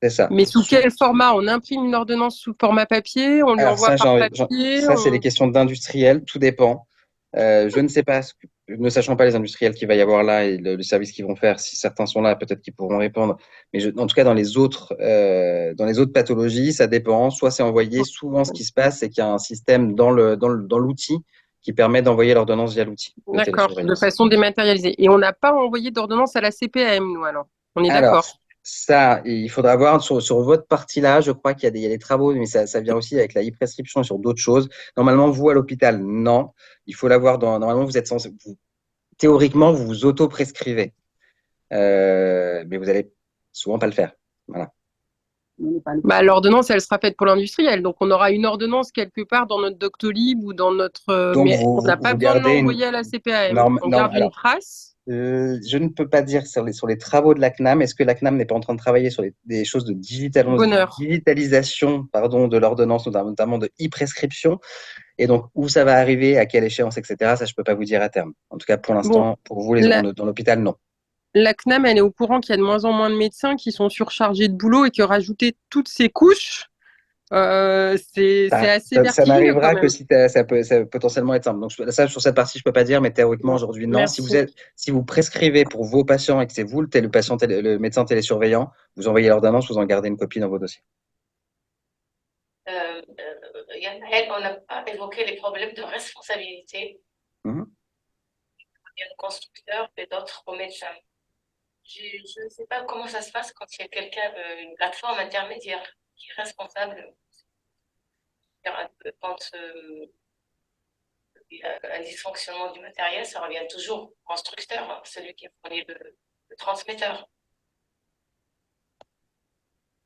C'est ça. Mais sous quel format? On imprime une ordonnance sous format papier, on lui Alors envoie ça, par papier. ça c'est les questions d'industriel, tout dépend. Je ne sais pas, ne sachant pas les industriels qu'il va y avoir là et le service qu'ils vont faire, si certains sont là, peut-être qu'ils pourront répondre. Mais en tout cas, dans les autres pathologies, ça dépend. Soit c'est envoyé, souvent ce qui se passe, c'est qu'il y a un système dans l'outil qui permet d'envoyer l'ordonnance via l'outil de D'accord, de télésurveillance. façon dématérialisée. Et on n'a pas envoyé d'ordonnance à la CPAM, nous alors. On est Alors, d'accord. ça, il faudra voir sur votre partie-là, je crois qu'il y a des travaux, mais ça vient aussi avec la e-prescription et sur d'autres choses. Normalement, vous, à l'hôpital, non. Il faut l'avoir normalement, vous êtes censé, théoriquement, vous vous auto-prescrivez. Mais vous allez souvent pas le faire. Voilà. Bah, l'ordonnance, elle sera faite pour l'industriel. Donc on aura une ordonnance quelque part dans notre Doctolib ou dans notre. Donc, Mais on n'a pas vous besoin de gardez une l'envoyer à la CPAM. norme, On garde une alors, trace. je ne peux pas dire sur les travaux de la CNAM. Est-ce que la CNAM n'est pas en train de travailler sur des choses de Bonheur. digitalisation, pardon, de l'ordonnance, notamment de e-prescription? Et donc, où ça va arriver, à quelle échéance, etc., ça, je ne peux pas vous dire à terme. En tout cas, pour Bon, l'instant, pour vous, la, dans l'hôpital, non. la CNAM, elle est au courant qu'il y a de moins en moins de médecins qui sont surchargés de boulot et que rajouter toutes ces couches, c'est assez Ça vertigineux quand n'arrivera que même. si ça peut potentiellement être simple. Donc, ça, sur cette partie, je ne peux pas dire, mais théoriquement, Bon, aujourd'hui, non. merci. Si vous prescrivez pour vos patients et que c'est vous, le médecin télésurveillant, vous envoyez l'ordonnance, vous en gardez une copie dans vos dossiers. Yann, on n'a pas évoqué les problèmes de responsabilité. Mhm. Il y a le constructeur et d'autres aux médecins. Je ne sais pas comment ça se passe quand il y a quelqu'un, une plateforme intermédiaire qui est responsable quand il y a un dysfonctionnement du matériel, ça revient toujours au constructeur, celui qui fournit le transmetteur.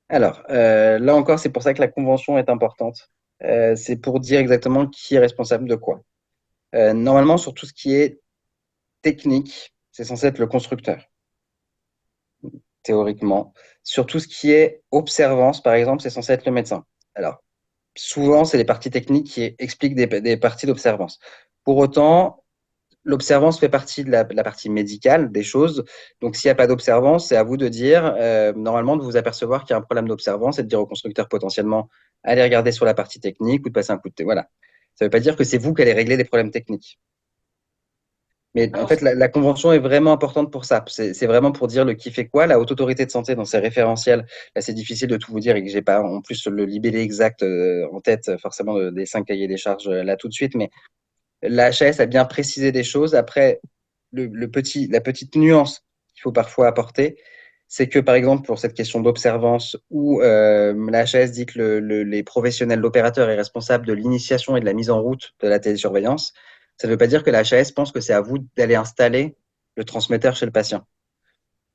Alors, là encore, c'est pour ça que la convention est importante. C'est pour dire exactement qui est responsable de quoi. Normalement, sur tout ce qui est technique, c'est censé être le constructeur, théoriquement. Sur tout ce qui est observance, par exemple, c'est censé être le médecin. Alors, souvent, c'est les parties techniques qui expliquent des parties d'observance. Pour autant, l'observance fait partie de la partie médicale des choses. Donc, s'il n'y a pas d'observance, c'est à vous de dire, normalement, de vous apercevoir qu'il y a un problème d'observance et de dire au constructeur potentiellement, allez regarder sur la partie technique ou de passer un coup de thé. Voilà. Ça ne veut pas dire que c'est vous qui allez régler les problèmes techniques. Mais en Alors, fait, la convention est vraiment importante pour ça. C'est vraiment pour dire le qui fait quoi. La Haute Autorité de Santé, dans ses référentiels, là, c'est difficile de tout vous dire et que j'ai pas en plus le libellé exact en tête, forcément, des 5 cahiers des charges là tout de suite. Mais la HAS a bien précisé des choses. Après, la petite nuance qu'il faut parfois apporter, c'est que, par exemple, pour cette question d'observance, où la HAS dit que les professionnels, l'opérateur est responsable de l'initiation et de la mise en route de la télésurveillance, ça ne veut pas dire que la HAS pense que c'est à vous d'aller installer le transmetteur chez le patient.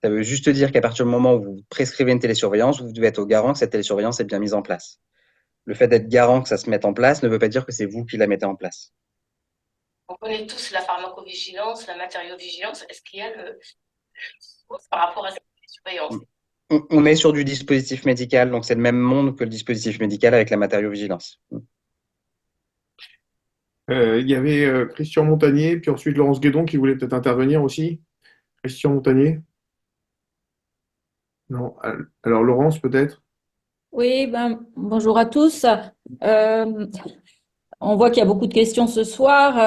Ça veut juste dire qu'à partir du moment où vous prescrivez une télésurveillance, vous devez être au garant que cette télésurveillance est bien mise en place. Le fait d'être garant que ça se mette en place ne veut pas dire que c'est vous qui la mettez en place. on connaît tous la pharmacovigilance, la matériovigilance. Est-ce qu'il y a par rapport à cette surveillance? On est sur du dispositif médical, donc c'est le même monde que le dispositif médical avec la matériovigilance. Il y avait Christian Montagnier, puis ensuite Laurence Guédon qui voulait peut-être intervenir aussi. Christian Montagnier? Non. Alors Laurence, peut-être? Oui, ben, bonjour à tous. Euh, on voit qu'il y a beaucoup de questions ce soir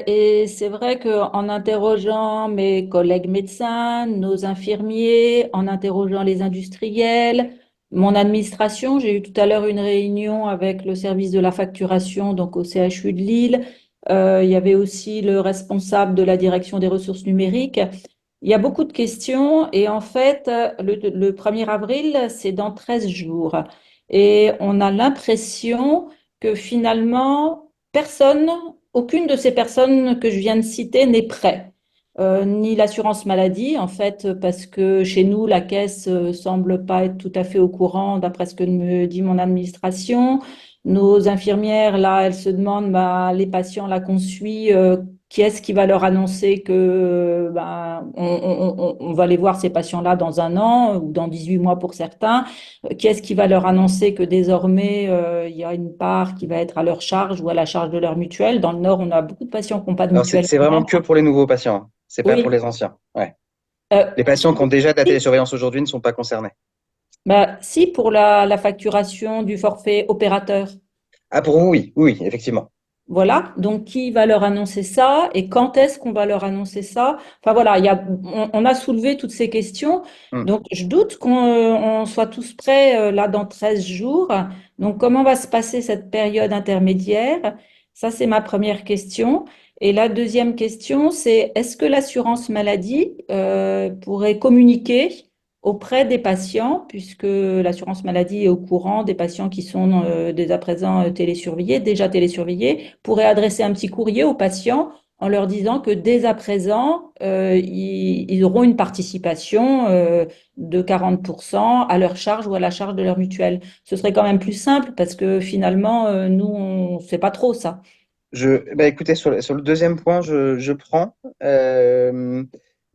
et c'est vrai qu'en interrogeant mes collègues médecins, nos infirmiers, en interrogeant les industriels, mon administration, j'ai eu tout à l'heure une réunion avec le service de la facturation, donc au CHU de Lille. Il y avait aussi le responsable de la direction des ressources numériques. Il y a beaucoup de questions et en fait, le 1er avril, c'est dans 13 jours. Et on a l'impression que finalement, personne, aucune de ces personnes que je viens de citer n'est prêt. Ni l'assurance maladie, en fait, parce que chez nous, la caisse semble pas être tout à fait au courant, d'après ce que me dit mon administration. Nos infirmières, là, elles se demandent, bah, les patients là qu'on suit, qui est-ce qui va leur annoncer que ben, on va aller voir ces patients-là dans 1 an ou dans 18 mois pour certains? Qui est-ce qui va leur annoncer que désormais, il y a une part qui va être à leur charge ou à la charge de leur mutuelle? Dans le Nord, on a beaucoup de patients qui n'ont pas de Alors, mutuelle. c'est vraiment que pour les nouveaux patients, hein. C'est pas pour Oui. les anciens. Ouais. Euh, Les patients qui ont déjà de la si, télésurveillance aujourd'hui ne sont pas concernés. bah, si, pour la facturation du forfait opérateur. Ah, pour vous, oui, oui, oui, effectivement. Voilà, donc qui va leur annoncer ça et quand est-ce qu'on va leur annoncer ça? Enfin voilà, on a soulevé toutes ces questions. Hmm. Donc je doute qu'on soit tous prêts là dans 13 jours. Donc comment va se passer cette période intermédiaire? Ça, c'est ma première question. Et la deuxième question, c'est est-ce que l'assurance maladie pourrait communiquer auprès des patients, puisque l'assurance maladie est au courant des patients qui sont dès à présent télésurveillés, déjà télésurveillés, pourrait adresser un petit courrier aux patients en leur disant que dès à présent, ils auront une participation de 40% à leur charge ou à la charge de leur mutuelle. Ce serait quand même plus simple parce que finalement, nous, on ne sait pas trop ça. Bah, écoutez, sur le deuxième point, je prends.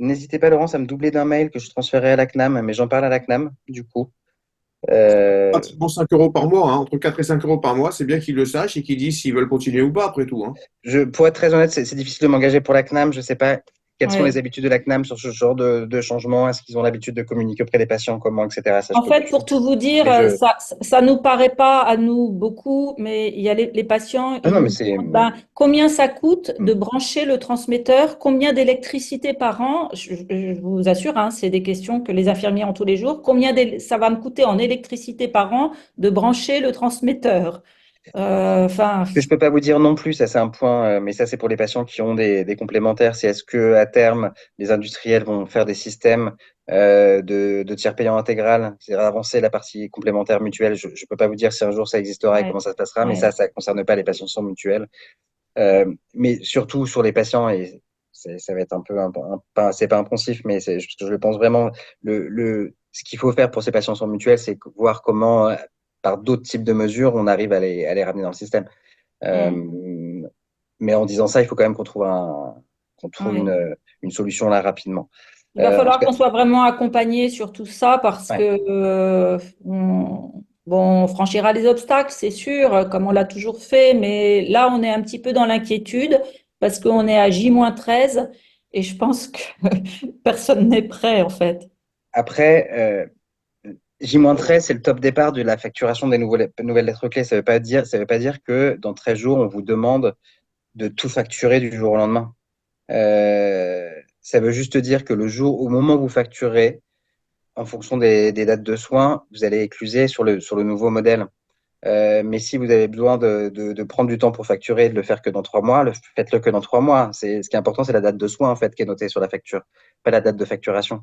N'hésitez pas, Laurence, à me doubler d'un mail que je transférerai à la CNAM, mais j'en parle à la CNAM, du coup. Euh, Pratiquement 5 euros par mois, hein, entre 4 et 5 euros par mois, c'est bien qu'ils le sachent et qu'ils disent s'ils veulent continuer ou pas, après tout, hein. pour être très honnête, c'est difficile de m'engager pour la CNAM. Je ne sais pas quelles sont Ouais. les habitudes de la CNAM sur ce genre de changement. Est-ce qu'ils ont l'habitude de communiquer auprès des patients, comment, etc. Ça, je En peux, fait, pour tout vous dire, mais ça nous paraît pas à nous beaucoup, mais il y a les patients, ah ils non, mais nous c'est, demandent ben, combien ça coûte de brancher le transmetteur, combien d'électricité par an. Je vous assure, hein, c'est des questions que les infirmiers ont tous les jours. Ça va me coûter en électricité par an de brancher le transmetteur? Enfin, que je peux pas vous dire non plus, ça c'est un point, mais ça c'est pour les patients qui ont des complémentaires. C'est est-ce que à terme les industriels vont faire des systèmes de tiers payant intégral, c'est-à-dire avancer la partie complémentaire mutuelle. Je peux pas vous dire si un jour ça existera et ouais, comment ça se passera, mais ouais. ça concerne pas les patients sans mutuelle. Mais surtout sur les patients et ça va être un peu c'est pas impensif, mais je le pense vraiment. Ce qu'il faut faire pour ces patients sans mutuelle, c'est voir comment par d'autres types de mesures on arrive à les ramener dans le système. Mm, Euh, mais en disant ça, il faut quand même qu'on trouve ouais. une solution là rapidement. Il va En tout falloir cas, qu'on soit vraiment accompagné sur tout ça parce ouais. que on franchira les obstacles, c'est sûr, comme on l'a toujours fait, mais là, on est un petit peu dans l'inquiétude parce qu'on est à J-13 et je pense que personne n'est prêt en fait. Après, J-13, c'est le top départ de la facturation des nouvelles lettres clés. Ça veut pas dire que dans 13 jours, on vous demande de tout facturer du jour au lendemain. Ça veut juste dire que au moment où vous facturez, en fonction des dates de soins, vous allez écluser sur le nouveau modèle. Mais si vous avez besoin de prendre du temps pour facturer, de le faire que dans 3 mois, faites-le que dans 3 mois. Ce qui est important, c'est la date de soin en fait qui est notée sur la facture, pas la date de facturation.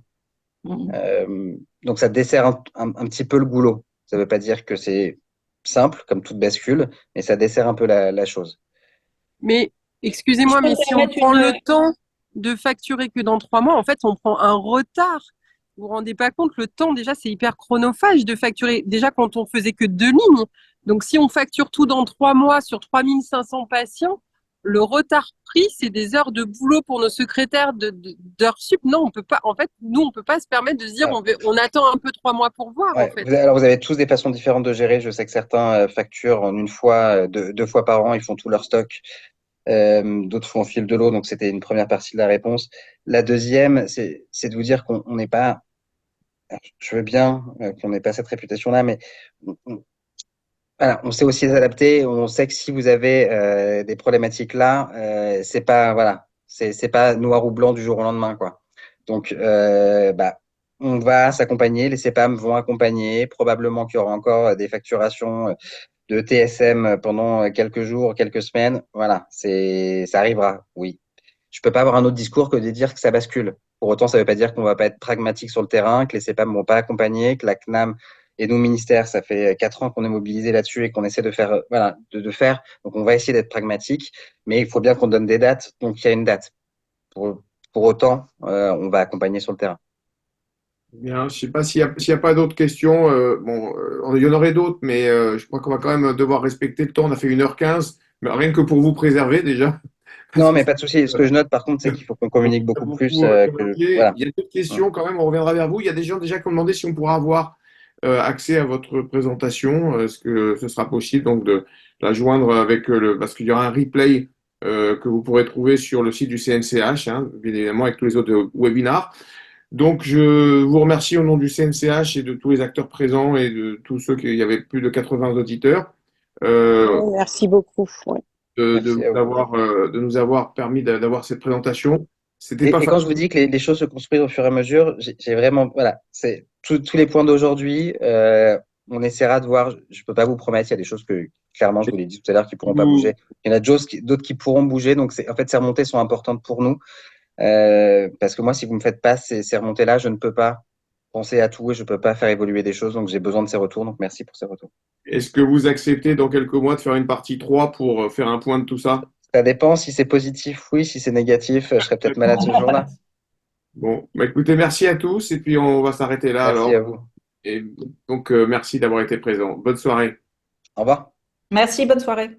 Donc ça dessert un petit peu le goulot. Ça ne veut pas dire que c'est simple comme toute bascule, mais ça dessert un peu la chose. Mais Si excusez-moi, je peux mais me si on permettre prend le temps de facturer que dans 3 mois, en fait, on prend un retard. Vous vous rendez pas compte, le temps, déjà, c'est hyper chronophage de facturer. Déjà, quand on faisait que 2 lignes. Donc, si on facture tout dans 3 mois sur 3500 patients, le retard pris, c'est des heures de boulot pour nos secrétaires d'heures sup. Non, on peut pas. En fait, nous, on peut pas se permettre de se dire, Ah. on attend un peu 3 mois pour voir, en Ouais. fait. Alors vous avez tous des façons différentes de gérer. Je sais que certains facturent en une fois, deux fois par an, ils font tout leur stock. D'autres font au fil de l'eau. Donc c'était une première partie de la réponse. La deuxième, c'est de vous dire qu'on n'est pas. Je veux bien qu'on n'ait pas cette réputation-là, mais voilà, on sait aussi s'adapter. On sait que si vous avez des problématiques là, c'est pas voilà, c'est pas noir ou blanc du jour au lendemain, quoi. Donc, on va s'accompagner. Les CPAM vont accompagner. Probablement qu'il y aura encore des facturations de TSM pendant quelques jours, quelques semaines. Voilà, ça arrivera. Oui. Je peux pas avoir un autre discours que de dire que ça bascule. Pour autant, ça veut pas dire qu'on va pas être pragmatique sur le terrain, que les CPAM vont pas accompagner, que la CNAM et nos ministères, ça fait 4 ans qu'on est mobilisés là-dessus et qu'on essaie de faire, voilà, de faire. Donc, on va essayer d'être pragmatique, mais il faut bien qu'on donne des dates. Donc, il y a une date. Pour autant, on va accompagner sur le terrain. Bien, je sais pas s'il y a pas d'autres questions. Bon, il y en aurait d'autres, mais je crois qu'on va quand même devoir respecter le temps. On a fait 1h15, mais rien que pour vous préserver déjà. Parce Non, que mais pas de souci. Ce que je note, par contre, c'est qu'il faut qu'on communique il y a beaucoup plus beaucoup que, évoqué. voilà. Il y a d'autres questions quand même, on reviendra vers vous. Il y a des gens déjà qui ont demandé si on pourra avoir accès à votre présentation. Est-ce que ce sera possible donc de la joindre avec parce qu'il y aura un replay que vous pourrez trouver sur le site du CNCH, hein, bien évidemment avec tous les autres webinars. Donc, je vous remercie au nom du CNCH et de tous les acteurs présents et de tous ceux qui il y avait plus de 80 auditeurs Merci beaucoup. Ouais. Merci à vous. de nous avoir permis d'avoir cette présentation. C'était pas Et quand je vous facile. dis que les choses se construisent au fur et à mesure, j'ai vraiment, voilà, c'est tous les points d'aujourd'hui. On essaiera de voir. Je peux pas vous promettre. Il y a des choses que clairement, je vous l'ai dit tout à l'heure, qui pourront pas bouger. Il y en a d'autres qui pourront bouger. Donc, en fait, ces remontées sont importantes pour nous parce que moi, si vous me faites pas ces remontées-là, je ne peux pas penser à tout et je peux pas faire évoluer des choses. Donc, j'ai besoin de ces retours. Donc, merci pour ces retours. Est-ce que vous acceptez dans quelques mois de faire une partie 3 pour faire un point de tout ça? Ça dépend. Si c'est positif, oui. Si c'est négatif, je serais peut-être malade ce jour-là. Bon, bah écoutez, merci à tous et puis on va s'arrêter là Merci alors. à vous. Et donc, merci d'avoir été présent. Bonne soirée. Au revoir. Merci, bonne soirée.